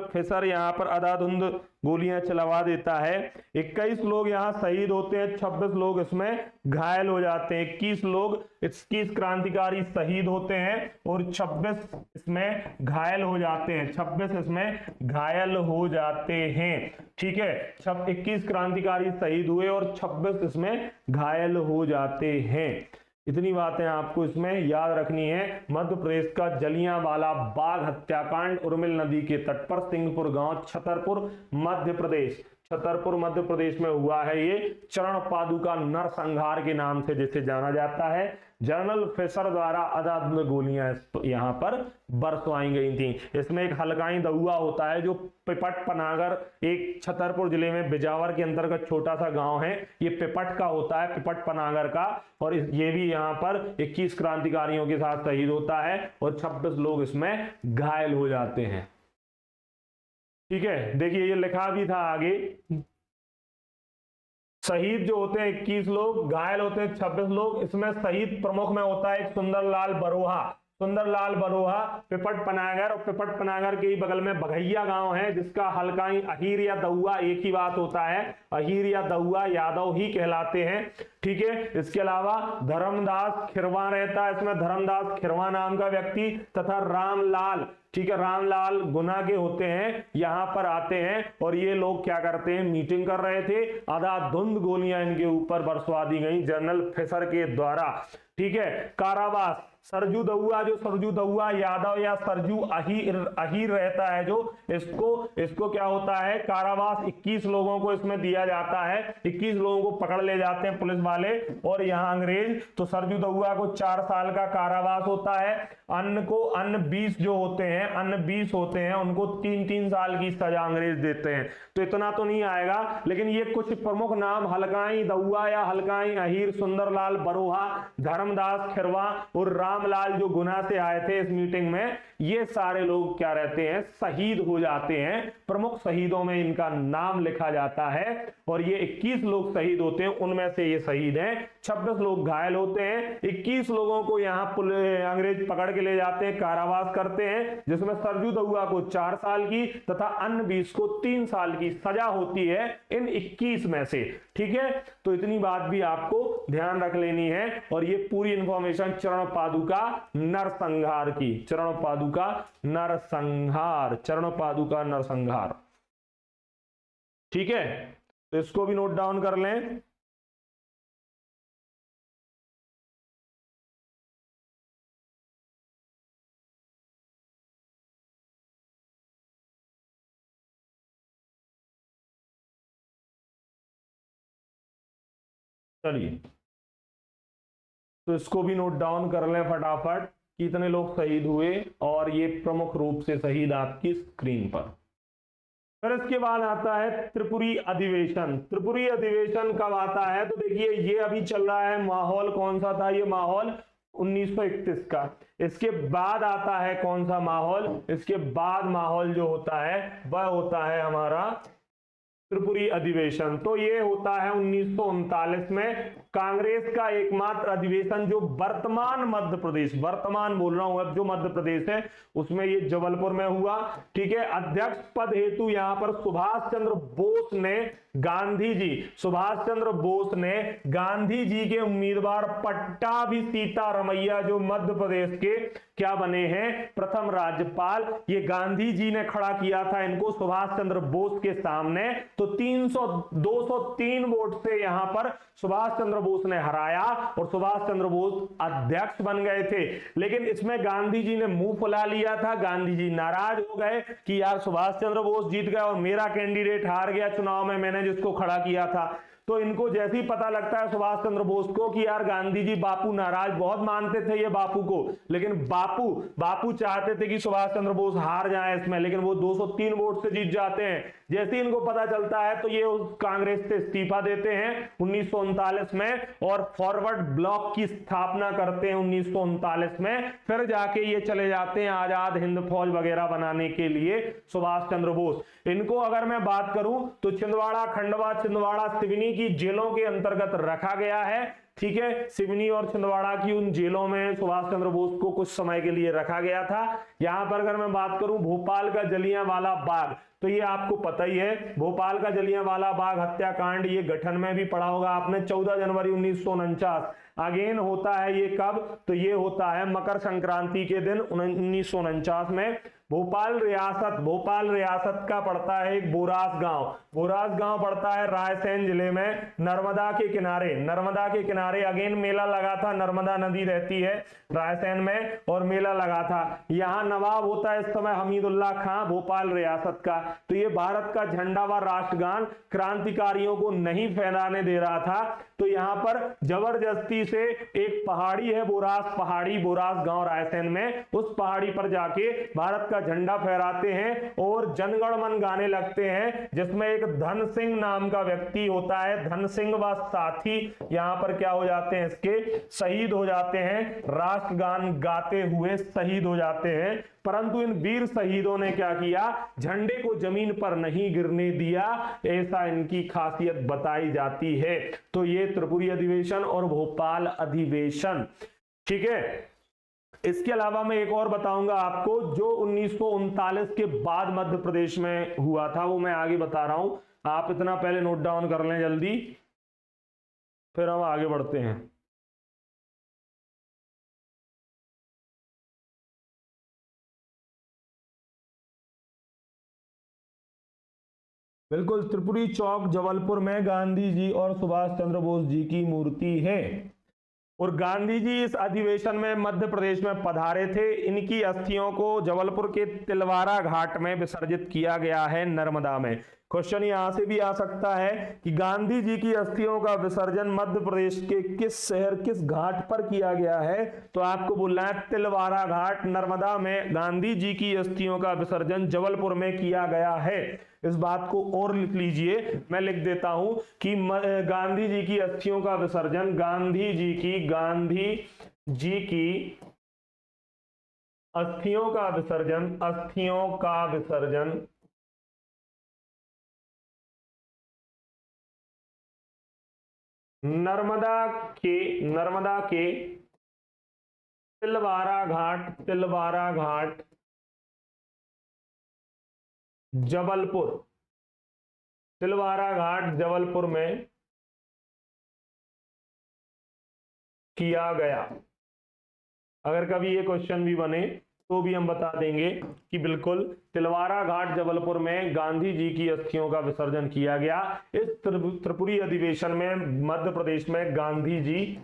फिशर यहाँ पर अंधाधुंध गोलियां चलवा देता है। 21 लोग यहाँ शहीद होते हैं, 26 लोग इसमें घायल हो जाते हैं। 21 क्रांतिकारी शहीद होते हैं और 26 इसमें घायल हो जाते हैं। 26 इसमें घायल हो जाते हैं। ठीक है, 21 क्रांतिकारी शहीद हुए और 26 इसमें घायल हो जाते हैं। इतनी बातें आपको इसमें याद रखनी है। मध्य प्रदेश का जलियांवाला बाग हत्याकांड, उर्मिल नदी के तट पर, सिंहपुर गांव, छतरपुर मध्य प्रदेश, छतरपुर मध्य प्रदेश में हुआ है। ये चरण पादुका नरसंहार के नाम से जिसे जाना जाता है। जनरल फिशर द्वारा अंधाधुंध गोलियां यहाँ पर बरसवाई गई थी। इसमें एक हलकाई दहुआ होता है जो पिपट पनागर, एक छतरपुर जिले में बिजावर के अंतर्गत छोटा सा गांव है, ये पिपट का होता है, पिपट पनागर का। और ये भी यहाँ पर 21 क्रांतिकारियों के साथ शहीद होता है और 26 लोग इसमें घायल हो जाते हैं। ठीक है, देखिए ये लिखा भी था आगे, शहीद जो होते हैं 21 लोग, घायल होते हैं 26 लोग। इसमें शहीद प्रमुख में होता है एक सुंदरलाल बरोहा, पिपट पनागर, और पिपट पनागर के ही बगल में बघैया गांव है, जिसका हलकाई अहीर या दहुआ एक ही बात होता है, अहीर या दहुआ यादव ही कहलाते हैं। ठीक है, इसके अलावा धर्मदास खिरवा रहता है इसमें, धर्मदास खिरवा नाम का व्यक्ति, तथा रामलाल, ठीक है, रामलाल गुना के होते हैं, यहां पर आते हैं। और ये लोग क्या करते हैं, मीटिंग कर रहे थे, अंधाधुंध गोलियां इनके ऊपर बरसवा दी गई जनरल फिशर के द्वारा। ठीक है, कारावास, सरजू दहुआ यादव या सरजू अहीर रहता है, जो इसको क्या होता है, कारावास 21 लोगों को इसमें दिया जाता है। 21 लोगों को पकड़ ले जाते हैं पुलिस वाले और यहाँ अंग्रेज। तो सरजू दहुआ को 4 साल का कारावास होता है। अन्य 20 जो होते हैं, अन्य 20 होते हैं, उनको 3-3 साल की सजा अंग्रेज देते हैं। तो इतना तो नहीं आएगा, लेकिन ये कुछ प्रमुख नाम, हलकाई दहुआ या हलकाई अहीर, सुंदरलाल बरोहा, धर्मदास खिरवा और रामलाल जो गुना से आए थे इस मीटिंग में, ये सारे लोग क्या रहते हैं, शहीद हो जाते हैं। प्रमुख शहीदों में इनका नाम लिखा जाता है और ये 21 लोग शहीद होते हैं, उनमें से ये शहीद हैं। 26 लोग घायल होते हैं। 21 लोगों को यहाँ अंग्रेज पकड़ के ले जाते हैं, कारावास करते हैं, जिसमें सरजू दहुआ को 4 साल की तथा अन्य 20 को 3 साल की सजा होती है इन 21 में से। ठीक है, तो इतनी बात भी आपको ध्यान रख लेनी है। और ये पूरी इंफॉर्मेशन चरण पादुका नरसंहार की, चरण पादुका नरसंहार। ठीक है, तो इसको भी नोट डाउन कर लें। चलिए, तो इसको भी नोट डाउन कर लें फटाफट, कितने लोग शहीद हुए और ये प्रमुख रूप से शहीद आपकी स्क्रीन पर। फिर इसके बाद आता है त्रिपुरी अधिवेशन। त्रिपुरी अधिवेशन कब आता है? तो देखिए ये अभी चल रहा है, माहौल कौन सा था? ये माहौल 1931 का। इसके बाद आता है कौन सा माहौल? इसके बाद माहौल जो होता है वह होता है हमारा त्रिपुरी अधिवेशन। तो ये होता है 1939 में। कांग्रेस का एकमात्र अधिवेशन जो वर्तमान मध्य प्रदेश, वर्तमान बोल रहा हूं अब, जो मध्य प्रदेश है उसमें ये जबलपुर में हुआ। ठीक है। अध्यक्ष पद हेतु यहां पर सुभाष चंद्र बोस ने सुभाष चंद्र बोस ने गांधी जी के उम्मीदवार पट्टाभी सीतारमैया, जो मध्य प्रदेश के क्या बने हैं, प्रथम राज्यपाल, ये गांधी जी ने खड़ा किया था इनको सुभाष चंद्र बोस के सामने। तो 203 वोट से यहां पर सुभाष चंद्र बोस ने हराया और सुभाष चंद्र बोस अध्यक्ष बन गए थे। लेकिन इसमें गांधी जी ने मुंह फुला लिया था, गांधी जी नाराज हो गए कि यार सुभाष चंद्र बोस जीत गए और मेरा कैंडिडेट हार गया चुनाव में, मैंने जिसको खड़ा किया था। तो इनको जैसे ही पता लगता है सुभाष चंद्र बोस को कि यार गांधी जी बापू नाराज, बहुत मानते थे ये बापू को, लेकिन बापू चाहते थे कि सुभाष चंद्र बोस हार जाए इसमें, लेकिन वो 203 वोट से जीत जाते हैं। जैसे ही इनको पता चलता है तो ये कांग्रेस से इस्तीफा देते हैं 1939 में और फॉरवर्ड ब्लॉक की स्थापना करते हैं 1939 में। फिर जाके ये चले जाते हैं आजाद हिंद फौज वगैरह बनाने के लिए सुभाष चंद्र बोस। इनको अगर मैं बात करूं तो छिंदवाड़ा, खंडवा, छिंदवाड़ा, सिवनी की जेलों के अंतर्गत रखा गया है। ठीक है। सिवनी और छिंदवाड़ा की उन जेलों में सुभाष चंद्र बोस को कुछ समय के लिए रखा गया था। यहां पर अगर मैं बात करूं भोपाल का जलियांवाला बाग, तो ये आपको पता ही है, भोपाल का जलियांवाला बाग हत्याकांड, ये गठन में भी पढ़ा होगा आपने, 14 जनवरी 1949। अगेन होता है ये कब? तो ये होता है मकर संक्रांति के दिन 1949 में। भोपाल रियासत का पड़ता है एक बोरास गांव पड़ता है रायसेन जिले में, नर्मदा के किनारे अगेन मेला लगा था, नर्मदा नदी रहती है रायसेन में और मेला लगा था। यहाँ नवाब होता है इस समय हमीदुल्लाह खां, भोपाल रियासत का। तो ये भारत का झंडा व राष्ट्रगान क्रांतिकारियों को नहीं फहराने दे रहा था, तो यहाँ पर जबरदस्ती से एक पहाड़ी है बोरास गांव रायसेन में, उस पहाड़ी पर जाके भारत का झंडा फहराते हैं और जनगण मन गाने लगते हैं, जिसमें एक धन सिंह नाम का व्यक्ति होता है। धन सिंह व साथी यहां पर क्या हो जाते हैं, इसके शहीद हो जाते हैं, राष्ट्रगान गाते हुए शहीद हो जाते हैं। परंतु इन वीर शहीदों ने क्या किया, झंडे को जमीन पर नहीं गिरने दिया, ऐसा इनकी खासियत बताई जाती है। तो ये त्रिपुरी अधिवेशन और भोपाल अधिवेशन। ठीक है। इसके अलावा मैं एक और बताऊंगा आपको, जो 1939 के बाद मध्य प्रदेश में हुआ था, वो मैं आगे बता रहा हूं। आप इतना पहले नोट डाउन कर लें जल्दी, फिर हम आगे बढ़ते हैं। बिल्कुल, त्रिपुरी चौक जबलपुर में गांधी जी और सुभाष चंद्र बोस जी की मूर्ति है। और गांधी जी इस अधिवेशन में मध्य प्रदेश में पधारे थे। इनकी अस्थियों को जबलपुर के तिलवारा घाट में विसर्जित किया गया है, नर्मदा में। क्वेश्चन यहां से भी आ सकता है कि गांधी जी की अस्थियों का विसर्जन मध्य प्रदेश के किस शहर, किस घाट पर किया गया है? तो आपको बोलना है तिलवारा घाट, नर्मदा में गांधी जी की अस्थियों का विसर्जन जबलपुर में किया गया है। इस बात को और लिख लीजिए, मैं लिख देता हूं कि गांधी जी की अस्थियों का विसर्जन, गांधी जी की अस्थियों का विसर्जन नर्मदा के तिलवारा घाट जबलपुर में किया गया। अगर कभी ये क्वेश्चन भी बने तो भी हम बता देंगे कि बिल्कुल तिलवारा घाट जबलपुर में गांधी जी की अस्थियों का विसर्जन किया गया। इस त्रिपुरी अधिवेशन में मध्य प्रदेश में गांधी जी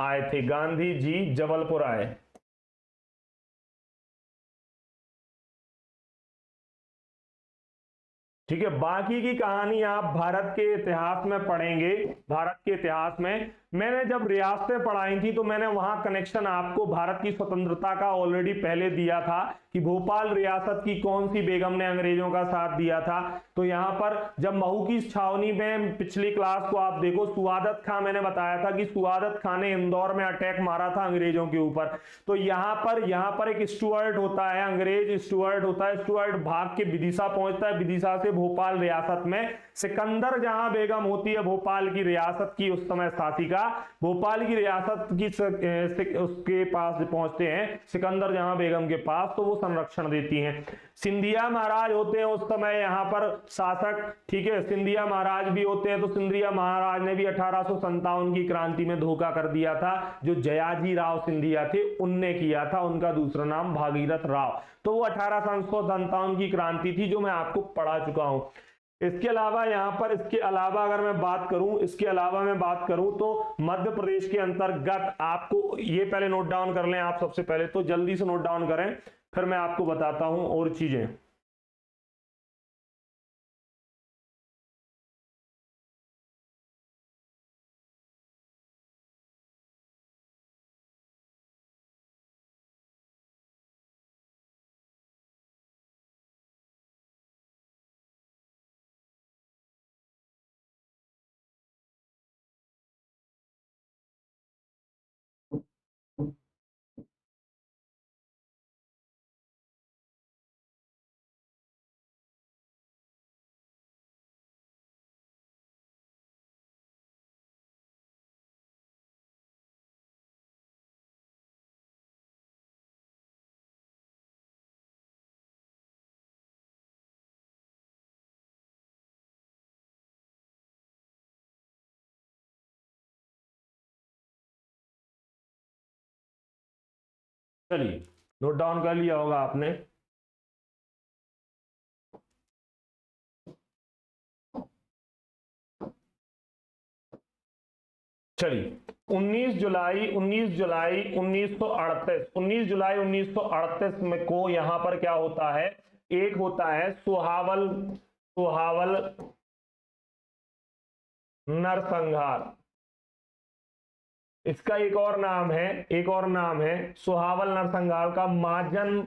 आए थे, गांधी जी जबलपुर आए। ठीक है। बाकी की कहानी आप भारत के इतिहास में पढ़ेंगे, भारत के इतिहास में मैंने जब रियासतें पढ़ाई थी तो मैंने वहां कनेक्शन आपको भारत की स्वतंत्रता का ऑलरेडी पहले दिया था कि भोपाल रियासत की कौन सी बेगम ने अंग्रेजों का साथ दिया था। तो यहां पर जब महू की छावनी में पिछली क्लास को आप देखो, सुआदत खां, मैंने बताया था कि सुआदत खां ने इंदौर में अटैक मारा था अंग्रेजों के ऊपर। तो यहां पर एक स्टुअर्ट होता है, अंग्रेज स्टुअर्ट होता है, स्टुअर्ट भाग के विदिशा पहुंचता है, विदिशा से भोपाल रियासत में सिकंदर जहां बेगम होती है भोपाल की रियासत की उस समय शासिका, भोपाल की रियासत की उसके पास पहुंचते हैं सिकंदर जहां बेगम के पास, तो वो संरक्षण देती हैं। सिंधिया महाराज होते हैं उस समय यहाँ पर शासक, ठीक है, सिंधिया महाराज भी होते हैं। तो सिंधिया महाराज ने भी 1857 की क्रांति में धोखा कर दिया था, जो जयाजी राव सिंधिया थे उनने किया था, उनका दूसरा नाम भागीरथ राव। तो वो 1857 की क्रांति थी जो मैं आपको पढ़ा चुका हूं। इसके अलावा यहाँ पर, इसके अलावा अगर मैं बात करूं, इसके अलावा मैं बात करूं तो मध्य प्रदेश के अंतर्गत आपको ये पहले नोट डाउन कर लें आप, सबसे पहले तो जल्दी से नोट डाउन करें, फिर मैं आपको बताता हूं और चीजें। चलिए, नोट डाउन कर लिया होगा आपने। चलिए, 19 जुलाई 19 जुलाई 1938, 19 जुलाई 1938 में को यहां पर क्या होता है, एक होता है सुहावल, सुहावल नरसंहार। इसका एक और नाम है, एक और नाम है सुहावल नरसंहार का महाजन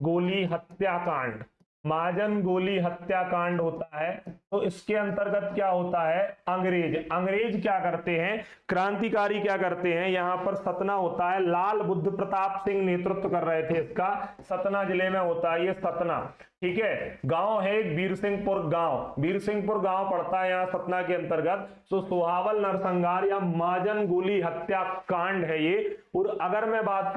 गोली हत्याकांड। महाजन गोली हत्याकांड होता है। तो इसके अंतर्गत क्या होता है, अंग्रेज अंग्रेज क्या करते हैं, क्रांतिकारी क्या करते हैं, यहां पर सतना होता है, लाल बुद्ध प्रताप सिंह नेतृत्व कर रहे थे इसका, सतना जिले में होता है ये सतना, ठीक है। गांव है वीरसिंहपुर गांव, वीरसिंहपुर गांव पड़ता है यहाँ सतना के अंतर्गत। तो सुहावल नरसंहार या महाजन गोली हत्याकांड है ये। और अगर मैं बात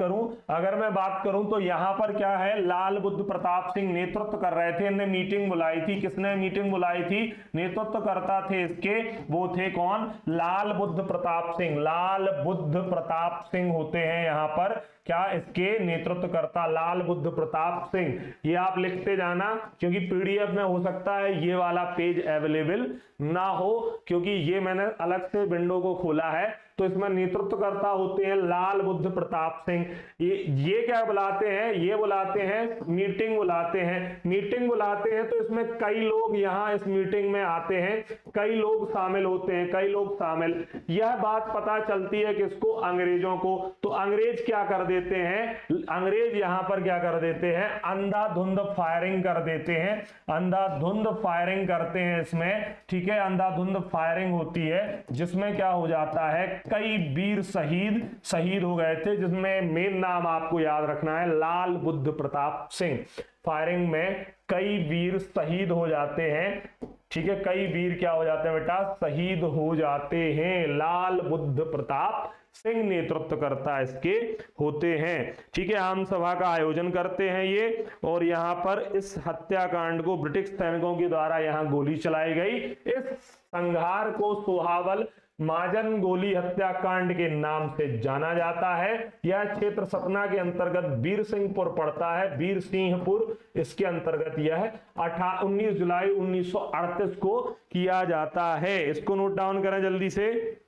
करूं तो यहां पर क्या है, लाल बुद्ध प्रताप सिंह नेतृत्व कर रहे थे, इन्हें मीटिंग बुलाई थी, किसने मीटिंग बुलाई थी, नेतृत्व करता थे इसके, वो थे कौन, लाल बुद्ध प्रताप सिंह, लाल बुद्ध प्रताप सिंह होते हैं यहाँ पर, क्या इसके नेतृत्वकर्ता लाल बुद्ध प्रताप सिंह। ये आप लिखते जाना, क्योंकि पीडीएफ में हो सकता है ये वाला पेज अवेलेबल ना हो, क्योंकि ये मैंने अलग से विंडो को खोला है। तो इसमें नेतृत्वकर्ता होते हैं लाल बुद्ध प्रताप सिंह। ये क्या बुलाते हैं, ये बुलाते हैं मीटिंग बुलाते हैं, मीटिंग बुलाते हैं। तो इसमें कई लोग यहाँ इस मीटिंग में आते हैं, कई लोग शामिल होते हैं, कई लोग शामिल, यह बात पता चलती है किसको, अंग्रेजों को। तो अंग्रेज क्या कर देते हैं, अंग्रेज यहां पर क्या कर देते हैं, अंधाधुंध फायरिंग कर देते हैं, अंधाधुंध फायरिंग करते हैं इसमें, ठीक है, अंधाधुंध फायरिंग होती है, जिसमें क्या हो जाता है, कई वीर शहीद हो गए थे, जिसमें मेन नाम आपको याद रखना है लाल बुद्ध प्रताप सिंह। फायरिंग में कई वीर शहीद हो जाते हैं, ठीक है, कई वीर क्या हो जाते हैं बेटा, शहीद हो जाते हैं, लाल बुद्ध प्रताप सिंह नेतृत्व करता इसके होते हैं, ठीक है। आम सभा का आयोजन करते हैं ये, और यहाँ पर इस हत्याकांड को ब्रिटिश सैनिकों के द्वारा यहाँ गोली चलाई गई। इस संहार को सुहावल महाजन गोली हत्याकांड के नाम से जाना जाता है। यह क्षेत्र सतना के अंतर्गत वीरसिंहपुर पड़ता है, वीरसिंहपुर इसके अंतर्गत यह 19 जुलाई 1938 को किया जाता है। इसको नोट डाउन करें जल्दी से।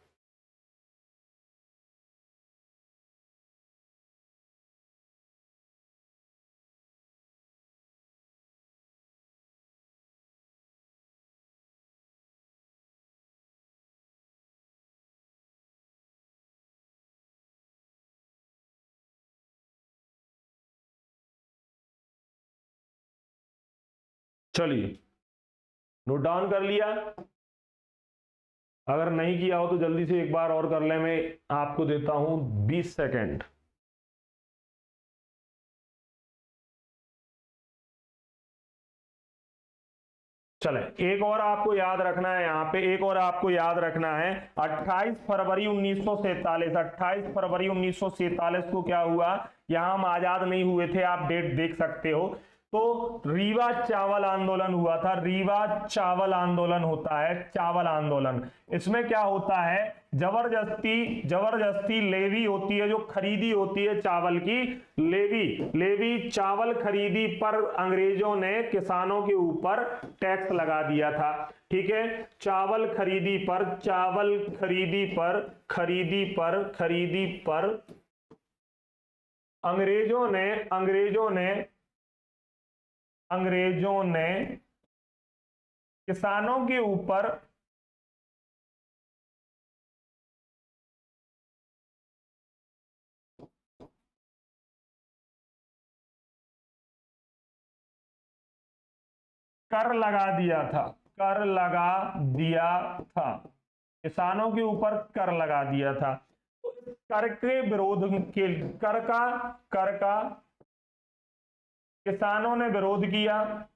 चलिए नोट डाउन कर लिया, अगर नहीं किया हो तो जल्दी से एक बार और कर ले, मैं आपको देता हूं 20 सेकेंड। चले एक और आपको याद रखना है, यहां पे एक और आपको याद रखना है, 28 फरवरी 1947, 28 फरवरी 1947 को क्या हुआ, यहां हम आजाद नहीं हुए थे, आप डेट देख सकते हो। तो रीवा चावल आंदोलन हुआ था, रीवा चावल आंदोलन होता है, चावल आंदोलन। इसमें क्या होता है, जबरदस्ती लेवी होती है, जो खरीदी होती है चावल की, लेवी चावल खरीदी पर अंग्रेजों ने किसानों के ऊपर टैक्स लगा दिया था। ठीक है, चावल खरीदी पर अंग्रेजों ने किसानों के ऊपर कर लगा दिया था, किसानों के ऊपर कर लगा दिया था। कर के विरोध के कर का किसानों ने विरोध किया,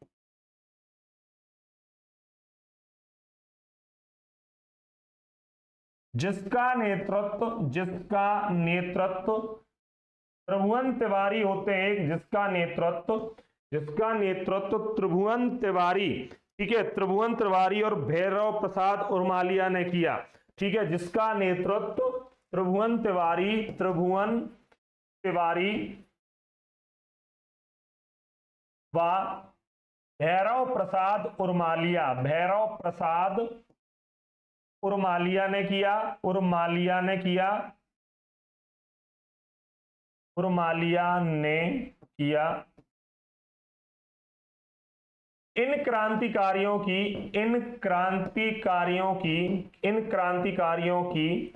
जिसका नेतृत्व त्रिभुवन तिवारी होते हैं, जिसका नेतृत्व त्रिभुवन तिवारी, ठीक है, त्रिभुवन तिवारी और भैरव प्रसाद उर्मालिया ने किया। ठीक है, जिसका नेतृत्व त्रिभुवन तिवारी व भैरव प्रसाद उर्मालिया ने किया। इन क्रांतिकारियों की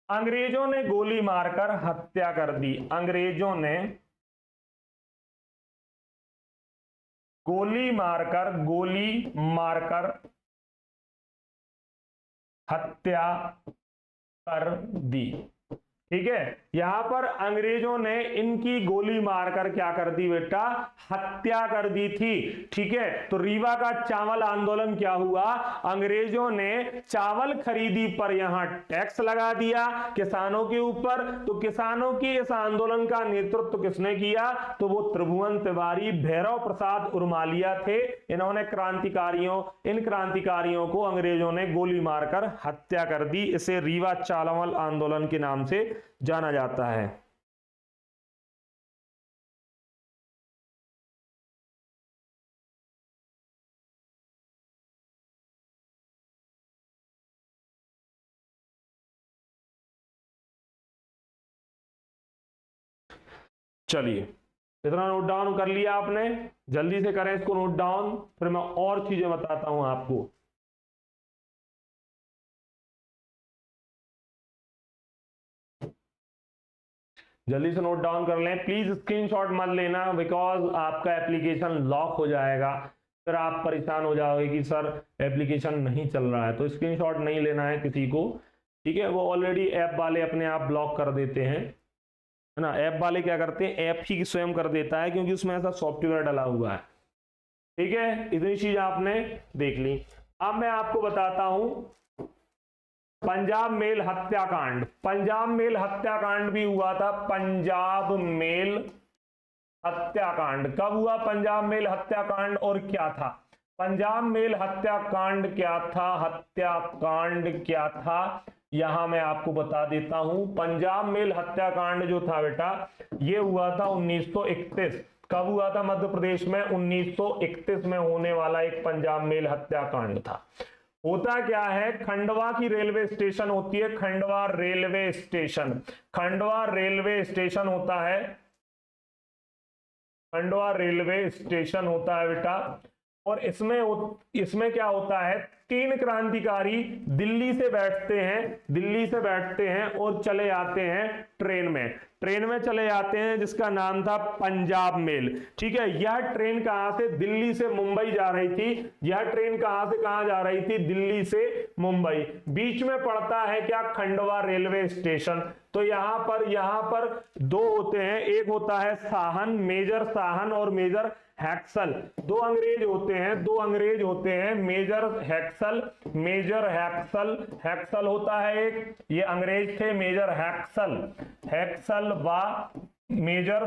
अंग्रेजों ने गोली मारकर हत्या कर दी, अंग्रेजों ने गोली मारकर हत्या कर दी। ठीक है, यहां पर अंग्रेजों ने इनकी गोली मारकर क्या कर दी बेटा, हत्या कर दी थी। ठीक है, तो रीवा का चावल आंदोलन क्या हुआ, अंग्रेजों ने चावल खरीदी पर यहां टैक्स लगा दिया किसानों के ऊपर। तो किसानों के इस आंदोलन का नेतृत्व किसने किया, तो वो त्रिभुवन तिवारी, भैरव प्रसाद उर्मालिया थे। इन्होंने इन क्रांतिकारियों को अंग्रेजों ने गोली मारकर हत्या कर दी। इसे रीवा चावल आंदोलन के नाम से जाना जाता है। चलिए इतना नोट डाउन कर लिया आपने, जल्दी से करें इसको नोट डाउन, फिर मैं और चीजें बताता हूं आपको। जल्दी से नोट डाउन कर लें, प्लीज स्क्रीनशॉट मत लेना, बिकॉज आपका एप्लीकेशन लॉक हो जाएगा, फिर आप परेशान हो जाओगे कि सर एप्लीकेशन नहीं चल रहा है। तो स्क्रीनशॉट नहीं लेना है किसी को, ठीक है, वो ऑलरेडी ऐप वाले अपने आप ब्लॉक कर देते हैं, है ना, ऐप वाले क्या करते हैं, ऐप ही स्वयं कर देता है, क्योंकि उसमें ऐसा सॉफ्टवेयर डला हुआ है। ठीक है, इतनी चीज आपने देख ली। अब मैं आपको बताता हूं पंजाब मेल हत्याकांड भी हुआ था। पंजाब मेल हत्याकांड कब हुआ, पंजाब मेल हत्याकांड, और क्या था पंजाब मेल हत्याकांड, क्या था यहां मैं आपको बता देता हूं। पंजाब मेल हत्याकांड जो था बेटा, ये हुआ था 1931। कब हुआ था, मध्य प्रदेश में 1931 में होने वाला एक पंजाब मेल हत्याकांड था। होता क्या है, खंडवा की रेलवे स्टेशन होती है, खंडवा रेलवे स्टेशन होता है, बेटा। और इसमें क्या होता है, 3 क्रांतिकारी दिल्ली से बैठते हैं और चले आते हैं ट्रेन में चले जाते हैं, जिसका नाम था पंजाब मेल। ठीक है, यह ट्रेन कहां से, दिल्ली से मुंबई जा रही थी। यह ट्रेन कहां से कहां जा रही थी, दिल्ली से मुंबई। बीच में पड़ता है क्या, खंडवा रेलवे स्टेशन। तो यहां पर 2 होते हैं, एक होता है साहन, मेजर साहन और मेजर हैक्सल। 2 अंग्रेज होते हैं, मेजर हैक्सल होता है एक, ये अंग्रेज थे, मेजर हैक्सल व मेजर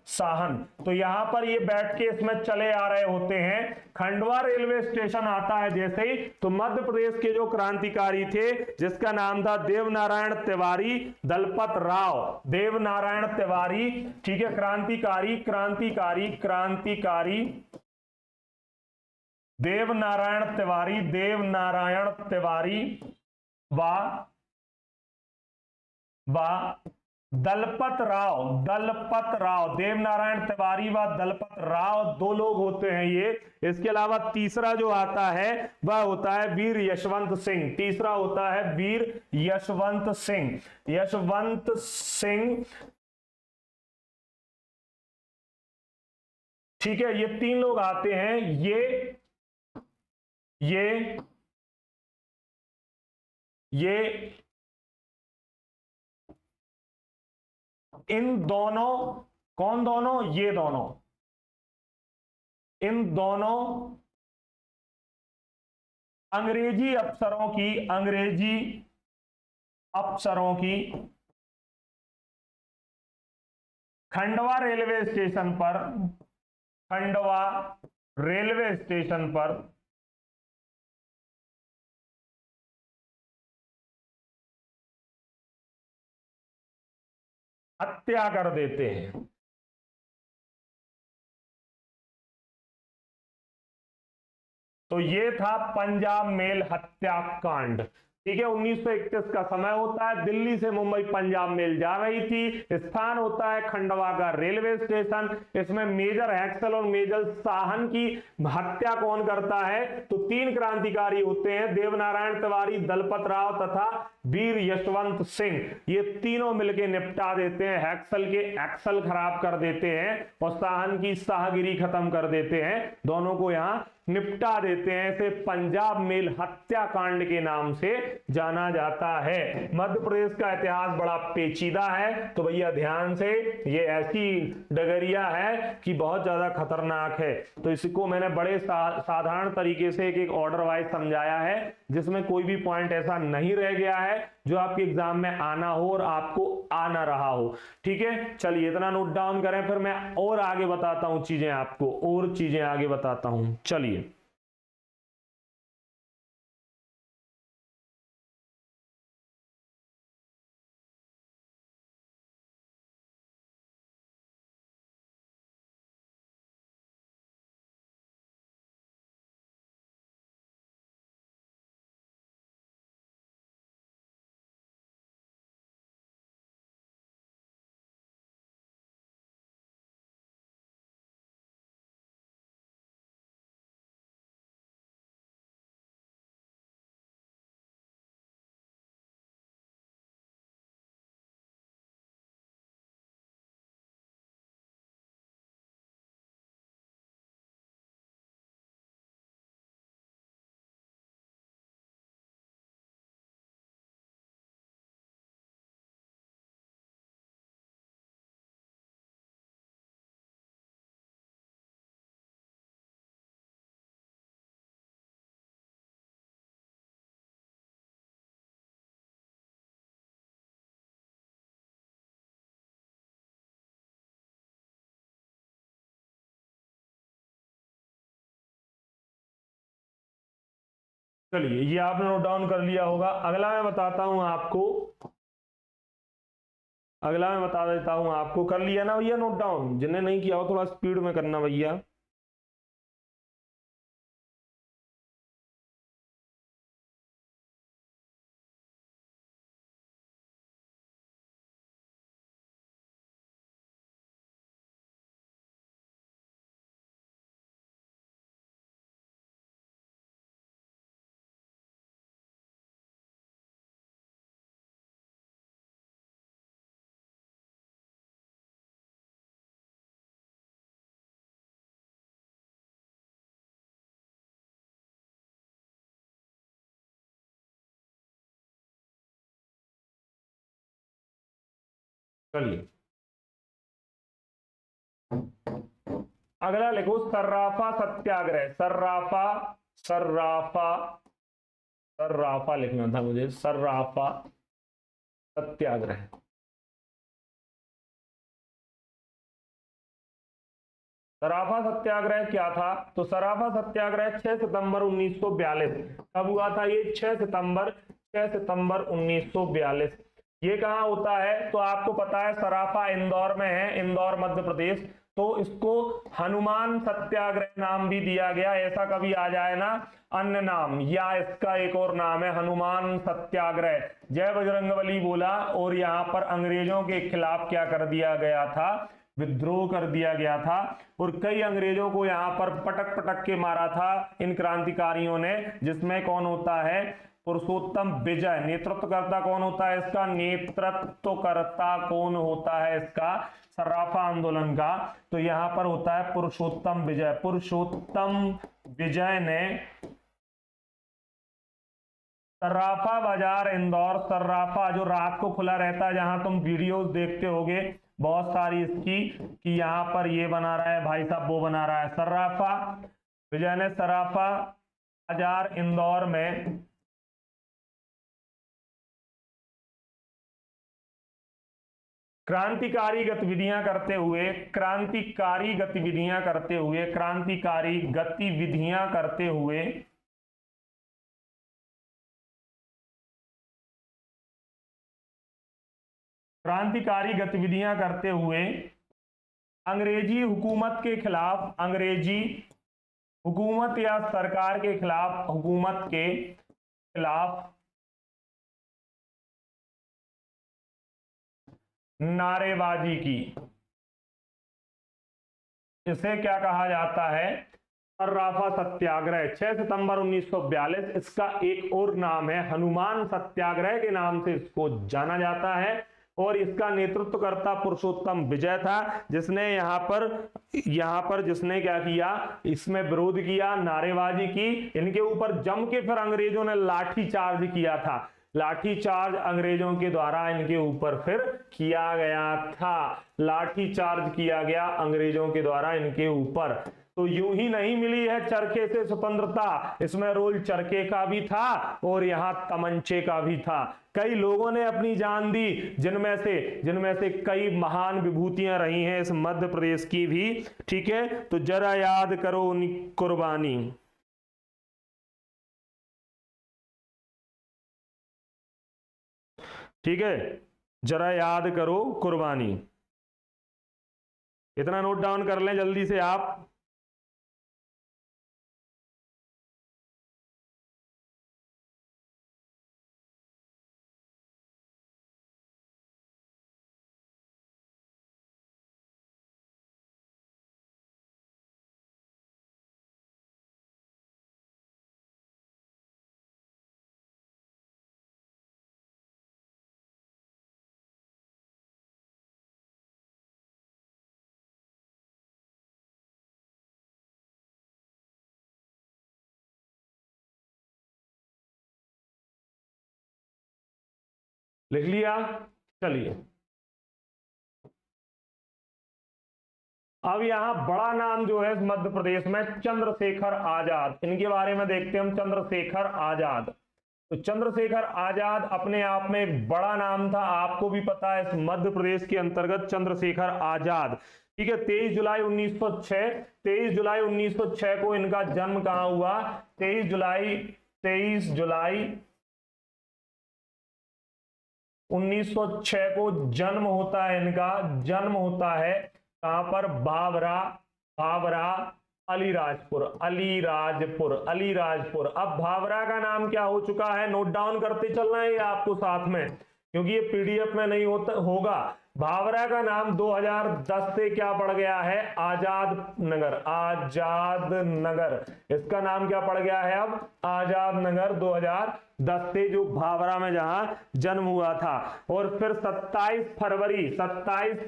साहन। तो यहां पर ये बैठ के इसमें चले आ रहे होते हैं। खंडवा रेलवे स्टेशन आता है जैसे ही, तो मध्य प्रदेश के जो क्रांतिकारी थे, जिसका नाम था देवनारायण तिवारी, दलपत राव देवनारायण तिवारी, ठीक है, क्रांतिकारी देवनारायण तिवारी व दलपत राव देवनारायण तिवारी व दलपत राव, 2 लोग होते हैं ये। इसके अलावा तीसरा जो आता है वह होता है वीर यशवंत सिंह। ठीक है, ये 3 लोग आते हैं। ये इन दोनों, कौन दोनों, ये दोनों, इन दोनों अंग्रेजी अफसरों की खंडवा रेलवे स्टेशन पर हत्या कर देते हैं। तो ये था पंजाब मेल हत्याकांड। ठीक है, 1931 का समय होता है, दिल्ली से मुंबई पंजाब मेल जा रही थी। स्थान होता है खंडवा का रेलवे स्टेशन। इसमें मेजर हैक्सल और मेजर साहन की हत्या कौन करता है, तो 3 क्रांतिकारी होते हैं, देवनारायण तिवारी, दलपत राव तथा वीर यशवंत सिंह। ये तीनों मिलकर निपटा देते हैं। हैक्सल के एक्सल खराब कर देते हैं और साहन की शाहगिरी खत्म कर देते हैं। दोनों को यहां निपटा देते हैं। इसे पंजाब मेल हत्याकांड के नाम से जाना जाता है। मध्य प्रदेश का इतिहास बड़ा पेचीदा है, तो भैया ध्यान से, ये ऐसी डगरिया है कि बहुत ज्यादा खतरनाक है। तो इसको मैंने बड़े साधारण तरीके से एक ऑर्डर वाइज समझाया है, जिसमें कोई भी पॉइंट ऐसा नहीं रह गया है जो आपके एग्जाम में आना हो और आपको आ ना रहा हो। ठीक है, चलिए इतना नोट डाउन करें, फिर मैं और आगे बताता हूं चीजें आपको, और चीजें आगे बताता हूं। चलिए चलिए, ये आपने नोट डाउन कर लिया होगा। अगला मैं बताता हूं आपको, कर लिया ना भैया नोट डाउन? जिन्हें नहीं किया हो थोड़ा स्पीड में करना भैया। चलिए अगला लिखो सर्राफा सत्याग्रह। सर्राफा सर्राफा सर्राफा लिखना था मुझे, सर्राफा सत्याग्रह। सराफा सत्याग्रह क्या था? तो सराफा सत्याग्रह 6 सितंबर 1942। कब हुआ था ये? 6 सितंबर 1942। ये कहाँ होता है? तो आपको पता है सराफा इंदौर में है, इंदौर मध्य प्रदेश। तो इसको हनुमान सत्याग्रह नाम भी दिया गया। ऐसा कभी आ जाए ना अन्य नाम, या इसका एक और नाम है हनुमान सत्याग्रह। जय बजरंगबली बोला और यहाँ पर अंग्रेजों के खिलाफ क्या कर दिया गया था? विद्रोह कर दिया गया था और कई अंग्रेजों को यहाँ पर पटक पटक के मारा था इन क्रांतिकारियों ने, जिसमें कौन होता है? पुरुषोत्तम विजय। नेतृत्वकर्ता कौन होता है इसका? नेतृत्वकर्ता कौन होता है इसका? सर्राफा आंदोलन का। तो यहां पर होता है पुरुषोत्तम विजय। पुरुषोत्तम विजय ने सर्राफा बाजार इंदौर, सर्राफा जो रात को खुला रहता है, जहां तुम वीडियोस देखते होगे बहुत सारी इसकी, कि यहां पर ये बना रहा है भाई साहब, वो बना रहा है। सर्राफा विजय ने सर्राफा बाजार इंदौर में क्रांतिकारी गतिविधियां करते हुए अंग्रेजी हुकूमत के खिलाफ, अंग्रेजी हुकूमत या सरकार के खिलाफ, हुकूमत के खिलाफ नारेबाजी की। इसे क्या कहा जाता है? सर्राफा सत्याग्रह। 6 सितंबर 1942। इसका एक और नाम है हनुमान सत्याग्रह के नाम से इसको जाना जाता है और इसका नेतृत्वकर्ता पुरुषोत्तम विजय था, जिसने यहाँ पर जिसने क्या किया? इसमें विरोध किया, नारेबाजी की। इनके ऊपर जम के फिर अंग्रेजों ने लाठी चार्ज किया था। लाठी चार्ज अंग्रेजों के द्वारा इनके ऊपर फिर किया गया था। लाठी चार्ज किया गया अंग्रेजों के द्वारा इनके ऊपर। तो यूं ही नहीं मिली है चरखे से स्वतंत्रता, इसमें रोल चरखे का भी था और यहां तमंचे का भी था। कई लोगों ने अपनी जान दी, जिनमें से कई महान विभूतियां रही हैं इस मध्य प्रदेश की भी। ठीक है, तो जरा याद करो उनकी कुर्बानी। ठीक है, जरा याद करो कुर्बानी। इतना नोट डाउन कर लें जल्दी से आप। लिख लिया? चलिए अब यहां बड़ा नाम जो है मध्य प्रदेश में, चंद्रशेखर आजाद। इनके बारे में देखते हैं हम। चंद्रशेखर आजाद। तो चंद्रशेखर आजाद अपने आप में एक बड़ा नाम था, आपको भी पता है, इस मध्य प्रदेश के अंतर्गत चंद्रशेखर आजाद। ठीक है, 23 जुलाई 1906 को इनका जन्म कहां हुआ? 23 जुलाई 1906 को जन्म होता है इनका। जन्म होता है कहां पर? भावरा अलीराजपुर। अब भावरा का नाम क्या हो चुका है? नोट डाउन करते चलना है ये आपको साथ में, क्योंकि ये पीडीएफ में नहीं होगा। भावरा का नाम 2010 से क्या पड़ गया है? आजाद नगर। इसका नाम क्या पड़ गया है अब? आजाद नगर। 2010 से जो भावरा में जहां जन्म हुआ था। और फिर 27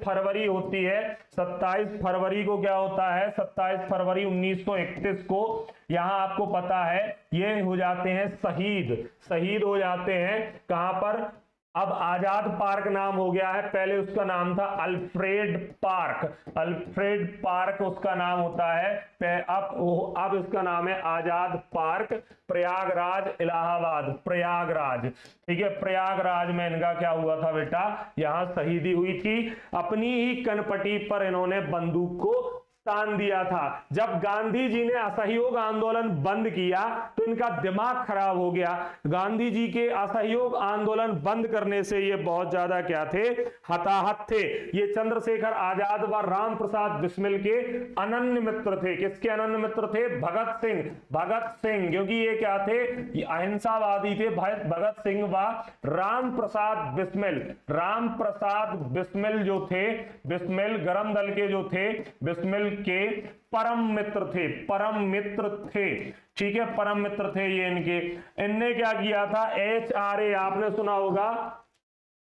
फरवरी होती है। 27 फरवरी को क्या होता है? 27 फरवरी 1931 को यहां आपको पता है ये हो जाते हैं शहीद हो जाते हैं। कहां पर? अब आजाद पार्क नाम हो गया है, पहले उसका नाम था अल्फ्रेड पार्क, अल्फ्रेड पार्क उसका नाम होता है, अब इसका नाम है आजाद पार्क। प्रयागराज इलाहाबाद, प्रयागराज, ठीक है, प्रयागराज में इनका क्या हुआ था बेटा, यहां शहीदी हुई थी। अपनी ही कनपटी पर इन्होंने बंदूक को तान दिया था। जब गांधी जी ने असहयोग आंदोलन बंद किया तो इनका दिमाग खराब हो गया। गांधी जी के असहयोग आंदोलन बंद करने से ये बहुत ज्यादा क्या थे, हताहत थे। ये चंद्रशेखर आजाद व राम प्रसाद बिस्मिल के अनन्य मित्र थे। किसके अनन्य मित्र थे? भगत सिंह, भगत सिंह, क्योंकि ये क्या थे, ये अहिंसावादी थे। भगत सिंह व राम प्रसाद बिस्मिल, राम प्रसाद बिस्मिल जो थे, बिस्मिल गरम दल के जो थे, बिस्मिल के परम मित्र थे, परम मित्र थे, ठीक है, परम मित्र थे ये इनके। इनने क्या किया था, HRA आपने सुना होगा,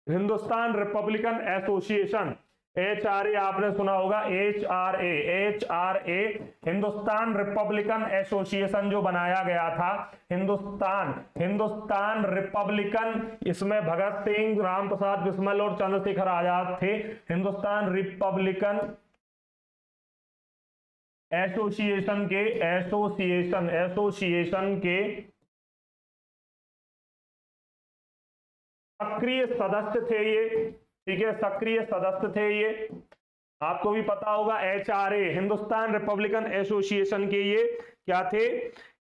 हिंदुस्तान रिपब्लिकन एसोसिएशन, HRA आपने सुना होगा, HRA हिंदुस्तान रिपब्लिकन एसोसिएशन जो बनाया गया था, हिंदुस्तान रिपब्लिकन, इसमें भगत सिंह, राम प्रसाद बिस्मिल और चंद्रशेखर आजाद थे। हिंदुस्तान रिपब्लिकन एसोसिएशन के सक्रिय सदस्य थे ये, ठीक है, सक्रिय सदस्य थे ये। आपको भी पता होगा HRA हिंदुस्तान रिपब्लिकन एसोसिएशन के ये क्या थे,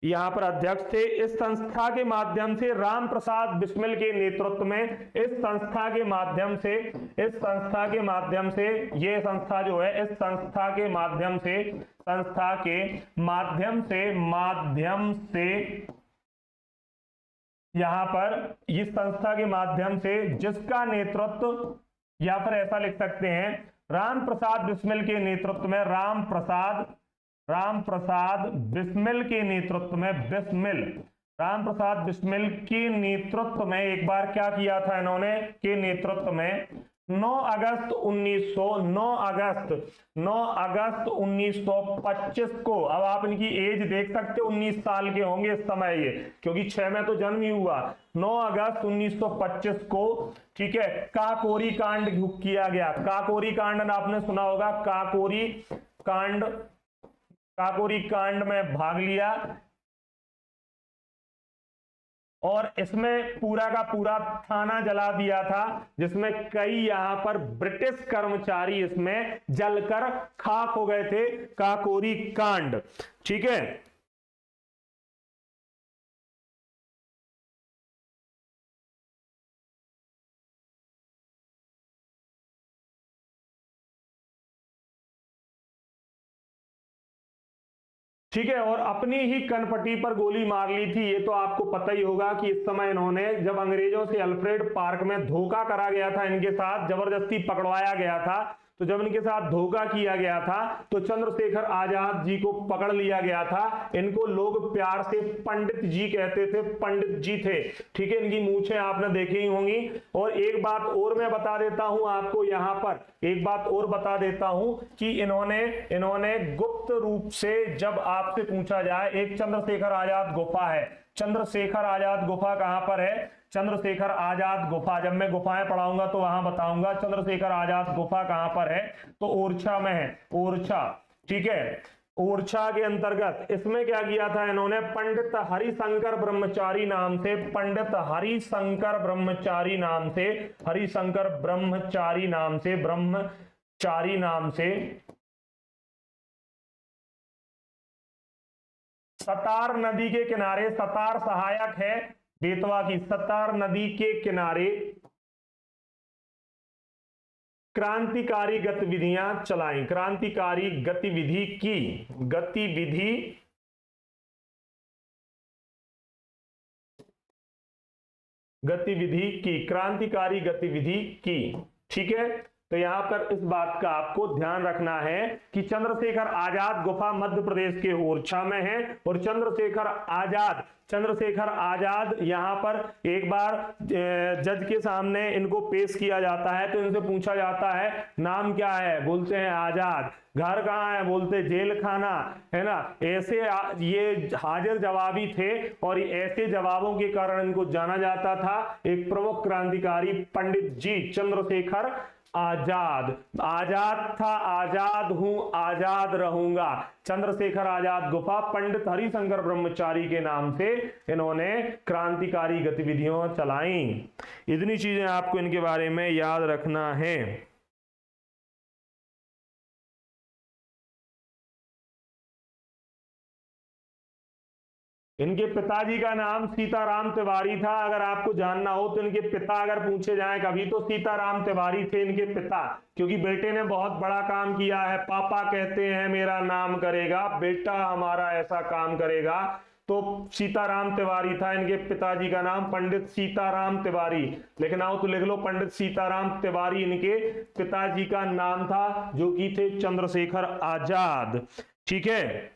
यहां पर अध्यक्ष थे। इस संस्था के माध्यम से राम प्रसाद बिस्मिल के नेतृत्व में, इस संस्था के माध्यम से ये संस्था जो है, इस संस्था के माध्यम से यहां पर इस संस्था के माध्यम से जिसका नेतृत्व, या फिर ऐसा लिख सकते हैं, राम प्रसाद बिस्मिल के नेतृत्व में, राम प्रसाद बिस्मिल के नेतृत्व में, राम प्रसाद बिस्मिल के नेतृत्व में एक बार क्या किया था इन्होंने, के नेतृत्व में 9 अगस्त 1925 को, अब आप इनकी एज देख सकते हो, 19 साल के होंगे इस समय ये, क्योंकि 6 में तो जन्म ही हुआ। 9 अगस्त 1925 को, ठीक है, काकोरी कांड किया गया। काकोरी कांड आपने सुना होगा, काकोरी कांड में भाग लिया, और इसमें पूरा का पूरा थाना जला दिया था, जिसमें कई यहां पर ब्रिटिश कर्मचारी इसमें जलकर खाक हो गए थे। काकोरी कांड, ठीक है। ठीक है, और अपनी ही कनपटी पर गोली मार ली थी। ये तो आपको पता ही होगा कि इस समय इन्होंने, जब अंग्रेजों से अल्फ्रेड पार्क में धोखा करा गया था, इनके साथ जबरदस्ती पकड़वाया गया था, तो जब इनके साथ धोखा किया गया था तो चंद्रशेखर आजाद जी को पकड़ लिया गया था। इनको लोग प्यार से पंडित जी कहते थे, पंडित जी थे, ठीक है। इनकी मूछें आपने देखी ही होंगी। और एक बात और मैं बता देता हूं आपको, यहां पर एक बात और बता देता हूं कि इन्होंने गुप्त रूप से, जब आपसे पूछा जाए, एक चंद्रशेखर आजाद गुफा है, चंद्रशेखर आजाद गुफा कहां पर है, चंद्रशेखर आजाद गुफा, जब मैं गुफाएं पढ़ाऊंगा तो वहां बताऊंगा चंद्रशेखर आजाद गुफा कहां पर है, तो ओरछा में है, ओरछा, ठीक है, ओरछा के अंतर्गत। इसमें क्या किया था इन्होंने, पंडित हरिशंकर ब्रह्मचारी नाम से, पंडित हरिशंकर ब्रह्मचारी नाम से, हरिशंकर ब्रह्मचारी नाम से, ब्रह्मचारी नाम से सतार नदी के किनारे, सतार सहायक है बेतवा की, सतार नदी के किनारे क्रांतिकारी गतिविधियां चलाई, क्रांतिकारी गतिविधि की, क्रांतिकारी गतिविधि की, ठीक है। तो यहां पर इस बात का आपको ध्यान रखना है कि चंद्रशेखर आजाद गुफा मध्य प्रदेश के ओरछा में है, और चंद्रशेखर आजाद यहां पर एक बार जज के सामने इनको पेश किया जाता है, तो इनसे पूछा जाता है नाम क्या है, बोलते हैं आजाद। घर कहाँ है, बोलते जेल खाना, है ना। ऐसे ये हाजिर जवाबी थे और ऐसे जवाबों के कारण इनको जाना जाता था। एक प्रमुख क्रांतिकारी पंडित जी चंद्रशेखर आजाद। आजाद था, आजाद हूं, आजाद रहूंगा। चंद्रशेखर आजाद गुफा पंडित हरिशंकर ब्रह्मचारी के नाम से इन्होंने क्रांतिकारी गतिविधियां चलाई। इतनी चीजें आपको इनके बारे में याद रखना है। इनके पिताजी का नाम सीताराम तिवारी था। अगर आपको जानना हो तो इनके पिता अगर पूछे जाए कभी तो सीताराम तिवारी थे इनके पिता, क्योंकि बेटे ने बहुत बड़ा काम किया है। पापा कहते हैं मेरा नाम करेगा, बेटा हमारा ऐसा काम करेगा, तो सीताराम तिवारी था इनके पिताजी का नाम, पंडित सीताराम तिवारी। लिखना हो तो लिख लो, पंडित सीताराम तिवारी इनके पिताजी का नाम था, जो कि थे चंद्रशेखर आजाद। ठीक है।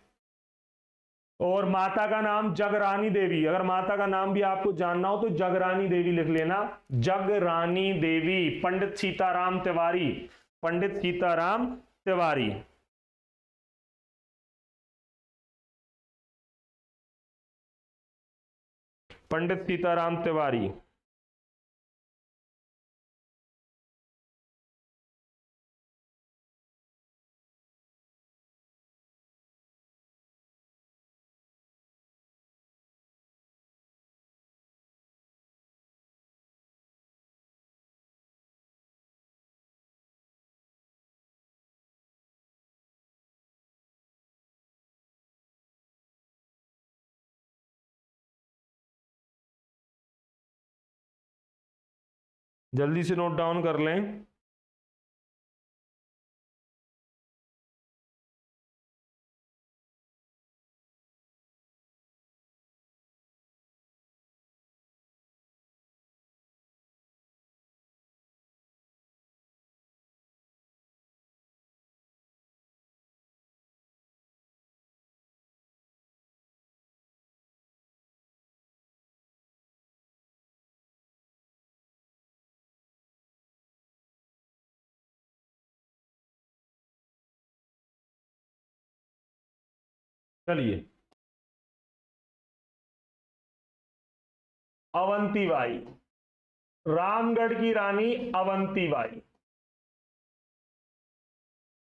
और माता का नाम जगरानी देवी। अगर माता का नाम भी आपको जानना हो तो जगरानी देवी लिख लेना, जगरानी देवी। पंडित सीताराम तिवारी, पंडित सीताराम तिवारी। पंडित सीताराम तिवारी। जल्दी से नोट डाउन कर लें। चलिए, अवंतीबाई, रामगढ़ की रानी अवंतीबाई।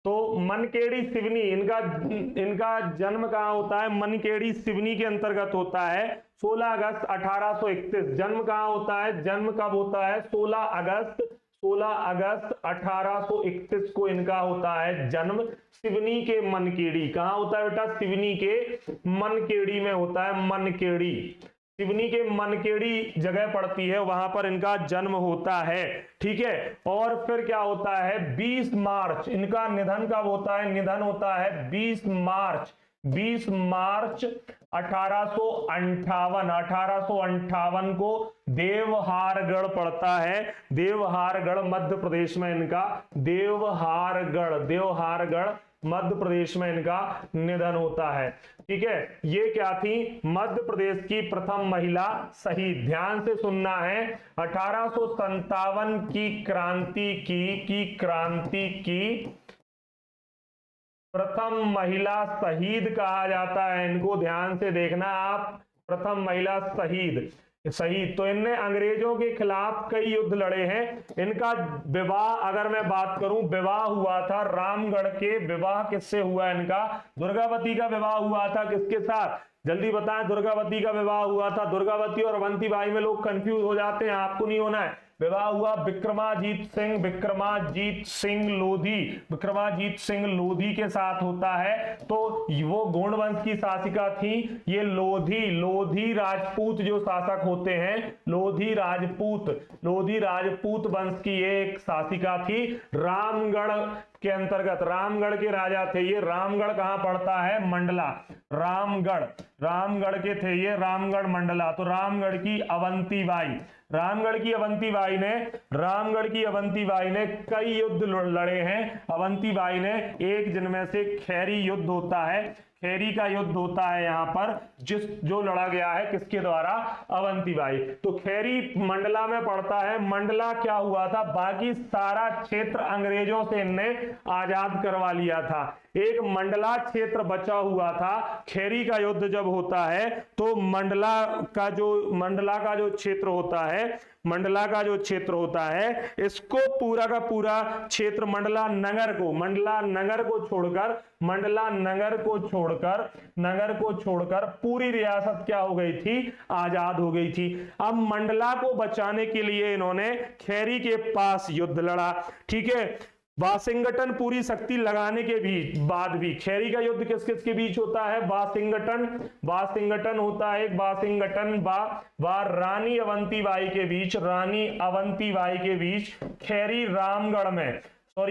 तो मनकेड़ी सिवनी, इनका जन्म कहां होता है, मनकेड़ी सिवनी के अंतर्गत होता है। 16 अगस्त 1831। जन्म कहां होता है, जन्म कब होता है, 16 अगस्त 1831 को इनका होता है जन्म। सिवनी के मनकेड़ी, कहां होता है बेटा, सिवनी के मनकेड़ी में होता है, मनकेड़ी। सिवनी के मनकेड़ी जगह पड़ती है, वहां पर इनका जन्म होता है। ठीक है। और फिर क्या होता है, 20 मार्च इनका निधन कब होता है, निधन होता है 20 मार्च 1858 को देवहारगढ़ पड़ता है। देवहारगढ़ मध्य प्रदेश में इनका, देवहारगढ़ मध्य प्रदेश में इनका निधन होता है। ठीक है। ये क्या थी, मध्य प्रदेश की प्रथम महिला शहीद। ध्यान से सुनना है, 1857 की क्रांति की प्रथम महिला शहीद कहा जाता है इनको। ध्यान से देखना आप, प्रथम महिला शहीद। तो इनने अंग्रेजों के खिलाफ कई युद्ध लड़े हैं। इनका विवाह, अगर मैं बात करूं, विवाह हुआ था रामगढ़ के, विवाह किससे हुआ इनका, दुर्गावती का विवाह हुआ था। किसके साथ, जल्दी बताएं, दुर्गावती का विवाह हुआ था। दुर्गावती और अवंतीबाई में लोग कंफ्यूज हो जाते हैं, आपको नहीं होना है। विवाह हुआ विक्रमाजीत सिंह लोधी के साथ होता है। तो वो गोंड वंश की शासिका थी। ये लोधी राजपूत जो शासक होते हैं, लोधी राजपूत वंश की ये एक शासिका थी। रामगढ़ के अंतर्गत, रामगढ़ के राजा थे ये। रामगढ़ कहां पड़ता है, मंडला। रामगढ़ के थे ये, रामगढ़ मंडला। तो रामगढ़ की अवंतीबाई ने कई युद्ध लड़े हैं अवंतीबाई ने। एक जिनमें से खैरी युद्ध होता है, खैरी का युद्ध होता है यहां पर, जो लड़ा गया है किसके द्वारा, अवंतीबाई। तो खैरी मंडला में पड़ता है। मंडला क्या हुआ था, बाकी सारा क्षेत्र अंग्रेजों से इनने आजाद करवा लिया था। एक मंडला क्षेत्र बचा हुआ था। खेरी का युद्ध जब होता है तो मंडला का जो क्षेत्र होता है, मंडला का जो क्षेत्र होता है, इसको पूरा का पूरा क्षेत्र मंडला नगर को छोड़कर पूरी रियासत क्या हो गई थी, आजाद हो गई थी। अब मंडला को बचाने के लिए इन्होंने खेरी के पास युद्ध लड़ा। ठीक है, वाशिंगटन पूरी शक्ति लगाने के बाद भी खेरी का युद्ध किस किस के बीच होता है, वाशिंगटन होता है, वाशिंगटन व रानी अवंतीबाई के बीच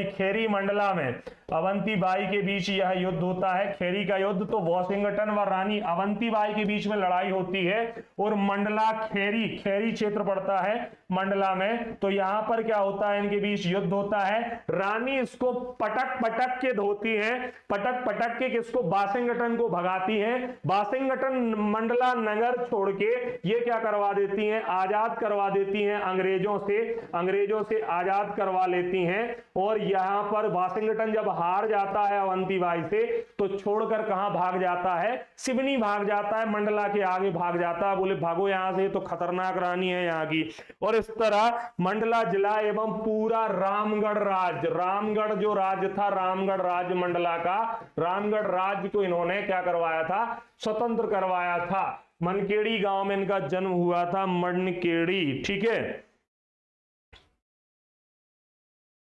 खेरी मंडला में अवंतीबाई के बीच यह युद्ध होता है। खेरी का युद्ध तो वाशिंगटन व रानी अवंतीबाई के बीच में लड़ाई होती है और मंडला खेरी क्षेत्र पड़ता है मंडला में। तो यहां पर क्या होता है, इनके बीच युद्ध होता है। रानी इसको पटक के धोती है, पटक के किसको, वाशिंगटन को भगाती है। वाशिंगटन मंडला नगर छोड़ के ये क्या करवा देती हैं, आजाद करवा देती हैं, अंग्रेजों से आजाद करवा लेती हैं। और यहां पर वाशिंगटन जब हार जाता है अवंतीबाई से तो छोड़कर कहां भाग जाता है, सिवनी भाग जाता है, मंडला के आगे भाग जाता है। बोले भागो यहां से, तो खतरनाक रानी है यहां की। और इस तरह मंडला जिला एवं पूरा रामगढ़ जो राज्य था, रामगढ़ राज्य मंडला का, रामगढ़ राज्य को इन्होंने क्या करवाया था, स्वतंत्र करवाया था। मनकेड़ी गांव में इनका जन्म हुआ था, मनकेड़ी। ठीक है,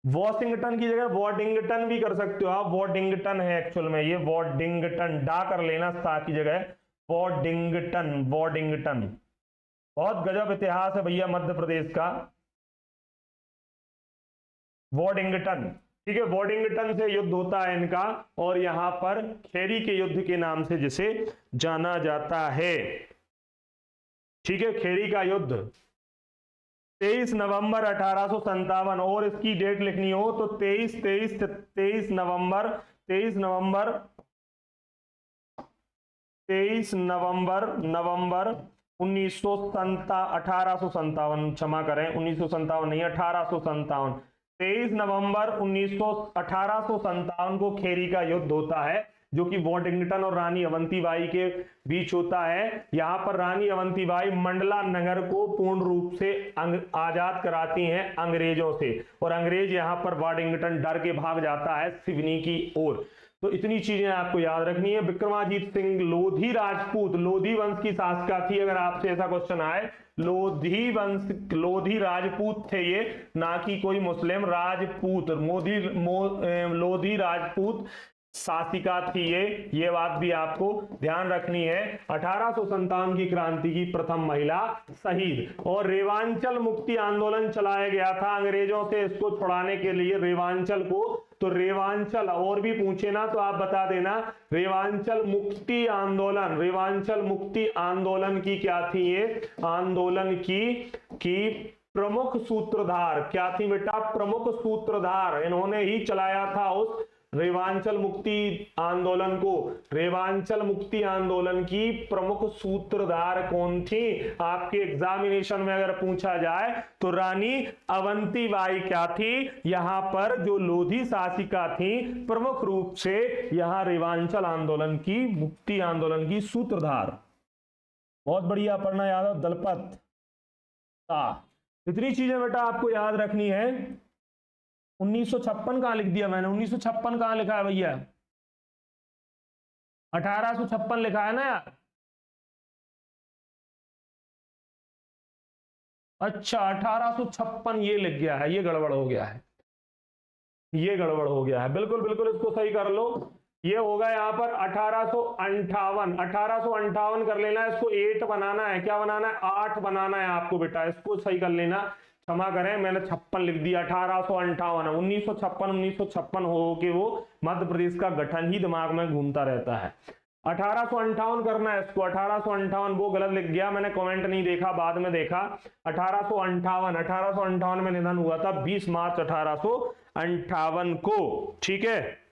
वॉशिंगटन की जगह वॉडिंगटन भी कर सकते हो आप, वॉडिंगटन है एक्चुअल में, ये वॉडिंगटन, डा कर लेना सा की जगह, वॉडिंगटन। बहुत गजब इतिहास है भैया मध्य प्रदेश का, वॉडिंगटन। ठीक है, वॉडिंगटन से युद्ध होता है इनका और यहां पर खेरी के युद्ध के नाम से जिसे जाना जाता है। ठीक है, खेरी का युद्ध 23 नवंबर 1857, और इसकी डेट लिखनी हो तो 23 नवंबर 1857, क्षमा करें 1957 नहीं, 1857, 23 नवंबर 1857 को खेरी का युद्ध होता है, जो कि वॉशिंगटन और रानी अवंतीबाई के बीच होता है। यहां पर रानी अवंतीबाई मंडला नगर को पूर्ण रूप से आजाद कराती हैं अंग्रेजों से, और अंग्रेज यहां पर वॉशिंगटन डर के भाग जाता है सिवनी की ओर। तो इतनी चीजें आपको याद रखनी है। विक्रमाजीत सिंह लोधी राजपूत, लोधी वंश की शासका थी, अगर आपसे ऐसा क्वेश्चन आए, लोधी राजपूत थे ये, ना कि कोई मुस्लिम, राजपूत, लोधी राजपूत शासिका थी ये बात भी आपको ध्यान रखनी है। 1857 की क्रांति की प्रथम महिला शहीद। और रेवांचल मुक्ति आंदोलन चलाया गया था अंग्रेजों से इसको छुड़ाने के लिए, रेवांचल को। तो रेवांचल और भी पूछे ना तो आप बता देना, रेवांचल मुक्ति आंदोलन की क्या थी ये, आंदोलन की प्रमुख सूत्रधार क्या थी बेटा, प्रमुख सूत्रधार इन्होंने ही चलाया था उस रेवांचल मुक्ति आंदोलन को। रेवांचल मुक्ति आंदोलन की प्रमुख सूत्रधार कौन थी, आपके एग्जामिनेशन में अगर पूछा जाए तो रानी अवंतीबाई क्या थी, यहां पर जो लोधी शासिका थी, प्रमुख रूप से यहां रेवांचल आंदोलन की, मुक्ति आंदोलन की सूत्रधार। बहुत बढ़िया, पढ़ना याद हो, दलपत। इतनी चीजें बेटा आपको याद रखनी है। 1956 कहां लिख दिया मैंने, 1956 कहां लिखा है भैया, 1856 लिखा है ना यार। अच्छा 1856 ये लिख गया है, ये गड़बड़ हो गया है, ये गड़बड़ हो गया है, बिल्कुल बिल्कुल इसको सही कर लो। ये होगा यहाँ पर 1858 कर लेना है, इसको 8 बनाना है, क्या बनाना है, 8 बनाना है आपको बेटा, इसको सही कर लेना। क्षमा करें मैंने 56 लिख दिया, 1858, 1956 हो के वो मध्य प्रदेश का गठन ही दिमाग में घूमता रहता है। 1858 करना है इसको, 1858 वो गलत लिख गया मैंने, कमेंट नहीं देखा, बाद में देखा। 1858 में निधन हुआ था 20 मार्च 1858 को। ठीक है।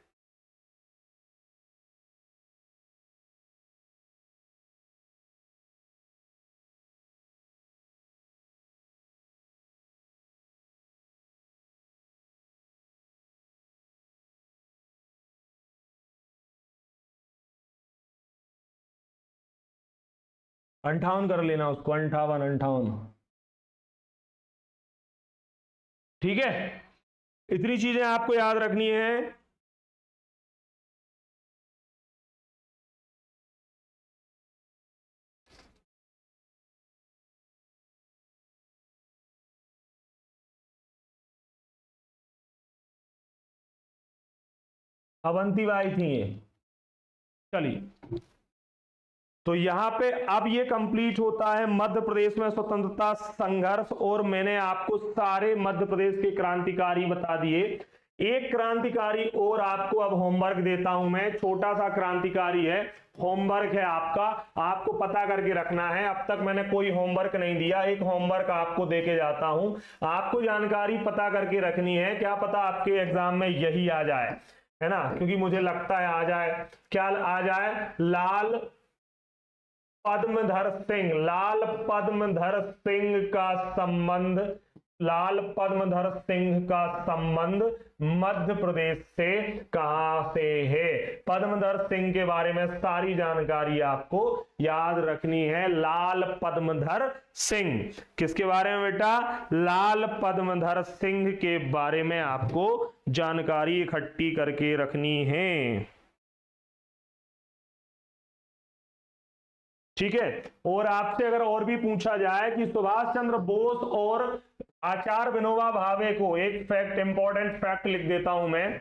58 कर लेना उसको, 58। ठीक है, इतनी चीजें आपको याद रखनी है। अवंतीबाई थी ये। चलिए, तो यहां पे अब ये कंप्लीट होता है मध्य प्रदेश में स्वतंत्रता संघर्ष, और मैंने आपको सारे मध्य प्रदेश के क्रांतिकारी बता दिए। एक क्रांतिकारी और आपको अब होमवर्क देता हूं मैं, छोटा सा क्रांतिकारी है, होमवर्क है आपका, आपको पता करके रखना है। अब तक मैंने कोई होमवर्क नहीं दिया, एक होमवर्क आपको देके जाता हूं। आपको जानकारी पता करके रखनी है, क्या पता आपके एग्जाम में यही आ जाए, है ना, क्योंकि मुझे लगता है आ जाए। क्या आ जाए? लाल पद्मधर सिंह, लाल पद्मधर सिंह का संबंध, लाल पद्मधर सिंह का संबंध मध्य प्रदेश से कहां से है? पद्मधर सिंह के बारे में सारी जानकारी आपको याद रखनी है। लाल पद्मधर सिंह, किसके बारे में बेटा? लाल पद्मधर सिंह के बारे में आपको जानकारी इकट्ठी करके रखनी है। ठीक है, और आपसे अगर और भी पूछा जाए कि सुभाष चंद्र बोस और आचार्य विनोबा भावे को, एक फैक्ट, इंपॉर्टेंट फैक्ट लिख देता हूं मैं,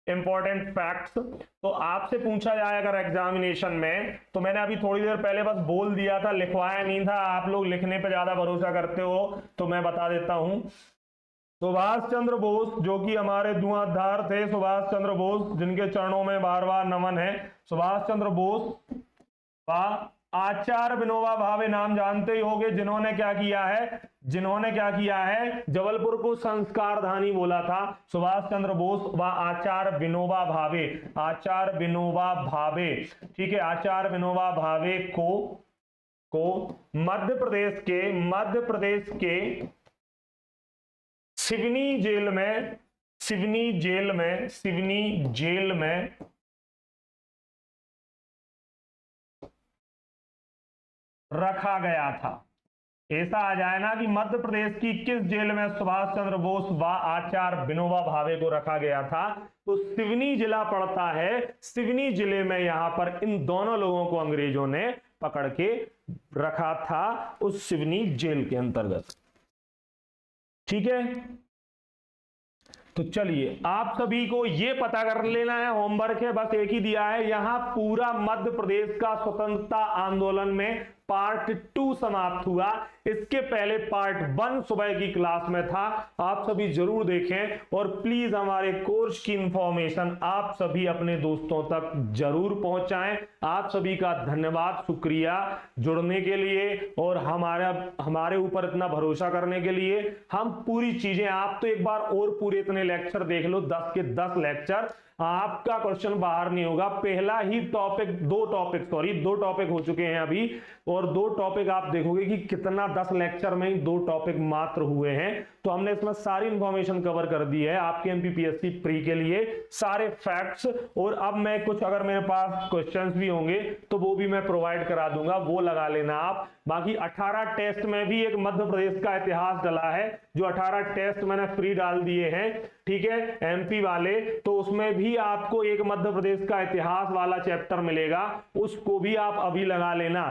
इंपॉर्टेंट फैक्ट्स, तो आपसे पूछा जाए अगर एग्जामिनेशन में, तो मैंने अभी थोड़ी देर पहले बस बोल दिया था, लिखवाया नहीं था, आप लोग लिखने पे ज्यादा भरोसा करते हो तो मैं बता देता हूं। सुभाष चंद्र बोस, जो कि हमारे धुआंधार थे, सुभाष चंद्र बोस, जिनके चरणों में बार बार नमन है, सुभाष चंद्र बोस व आचार्य विनोबा भावे, नाम जानते ही होंगे, जिन्होंने क्या किया है, जिन्होंने क्या किया है, जबलपुर को संस्कार धानी बोला था। सुभाष चंद्र बोस व आचार्य विनोबा भावे, आचार्य विनोबा भावे, ठीक है, आचार्य विनोबा भावे को मध्य प्रदेश के सिवनी जेल में रखा गया था। ऐसा आ जाए ना कि मध्य प्रदेश की किस जेल में सुभाष चंद्र बोस व आचार्य विनोबा भावे को रखा गया था, तो सिवनी जिला पड़ता है। सिवनी जिले में यहां पर इन दोनों लोगों को अंग्रेजों ने पकड़ के रखा था, उस सिवनी जेल के अंतर्गत। ठीक है, तो चलिए, आप सभी को ये पता कर लेना है, होमवर्क है, बस एक ही दिया है यहां, पूरा मध्य प्रदेश का स्वतंत्रता आंदोलन में पार्ट 2 समाप्त हुआ। इसके पहले पार्ट 1 सुबह की क्लास में था, आप सभी जरूर देखें, और प्लीज हमारे कोर्स की इंफॉर्मेशन आप सभी अपने दोस्तों तक जरूर पहुंचाएं। आप सभी का धन्यवाद, शुक्रिया जुड़ने के लिए और हमारे ऊपर इतना भरोसा करने के लिए। हम पूरी चीजें, आप तो एक बार और पूरे इतने लेक्चर देख लो, 10 के 10 लेक्चर, आपका क्वेश्चन बाहर नहीं होगा। पहला ही टॉपिक, दो टॉपिक हो चुके हैं अभी, और 2 टॉपिक आप देखोगे कि कितना 10 लेक्चर में ही 2 टॉपिक मात्र हुए हैं। तो हमने इसमें सारी इंफॉर्मेशन कवर कर दी है आपके एमपीपीएससी प्री के लिए, सारे फैक्ट्स। और अब मैं कुछ, अगर मेरे पास क्वेश्चंस भी होंगे तो वो भी मैं प्रोवाइड करा दूंगा, वो लगा लेना आप। बाकी 18 टेस्ट में भी एक मध्य प्रदेश का इतिहास डला है, जो 18 टेस्ट मैंने फ्री डाल दिए हैं, ठीक है, एमपी वाले, तो उसमें भी आपको एक मध्य प्रदेश का इतिहास वाला चैप्टर मिलेगा, उसको भी आप अभी लगा लेना।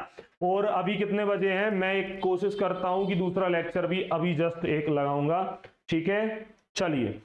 और अभी कितने बजे हैं, मैं एक कोशिश करता हूं कि दूसरा लेक्चर भी अभी जस्ट एक लगाऊंगा। ठीक है, चलिए,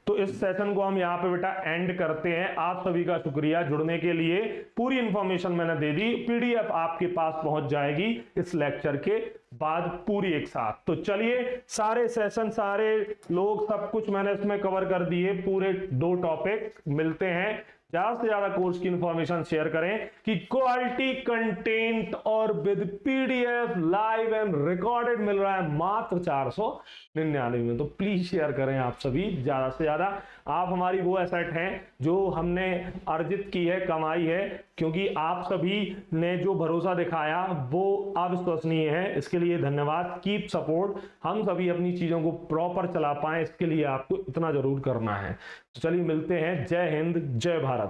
तो इस सेशन को हम यहाँ पे बेटा एंड करते हैं। आप सभी का शुक्रिया जुड़ने के लिए, पूरी इंफॉर्मेशन मैंने दे दी, पीडीएफ आपके पास पहुंच जाएगी इस लेक्चर के बाद पूरी एक साथ। तो चलिए, सारे सेशन, सारे लोग, सब कुछ मैंने इसमें कवर कर दिए, पूरे 2 टॉपिक। मिलते हैं, ज्यादा से ज्यादा कोर्स की इंफॉर्मेशन शेयर करें कि क्वालिटी कंटेंट और with PDF live and recorded मिल रहा है मात्र 499 में। तो प्लीज शेयर करें आप सभी ज्यादा से ज्यादा। आप हमारी वो एसेट हैं जो हमने अर्जित की है, कमाई है, क्योंकि आप सभी ने जो भरोसा दिखाया वो अविश्वसनीय है। इसके लिए धन्यवाद, कीप सपोर्ट। हम सभी अपनी चीजों को प्रॉपर चला पाएं, इसके लिए आपको इतना जरूर करना है। तो चलिए मिलते हैं, जय हिंद, जय भारत।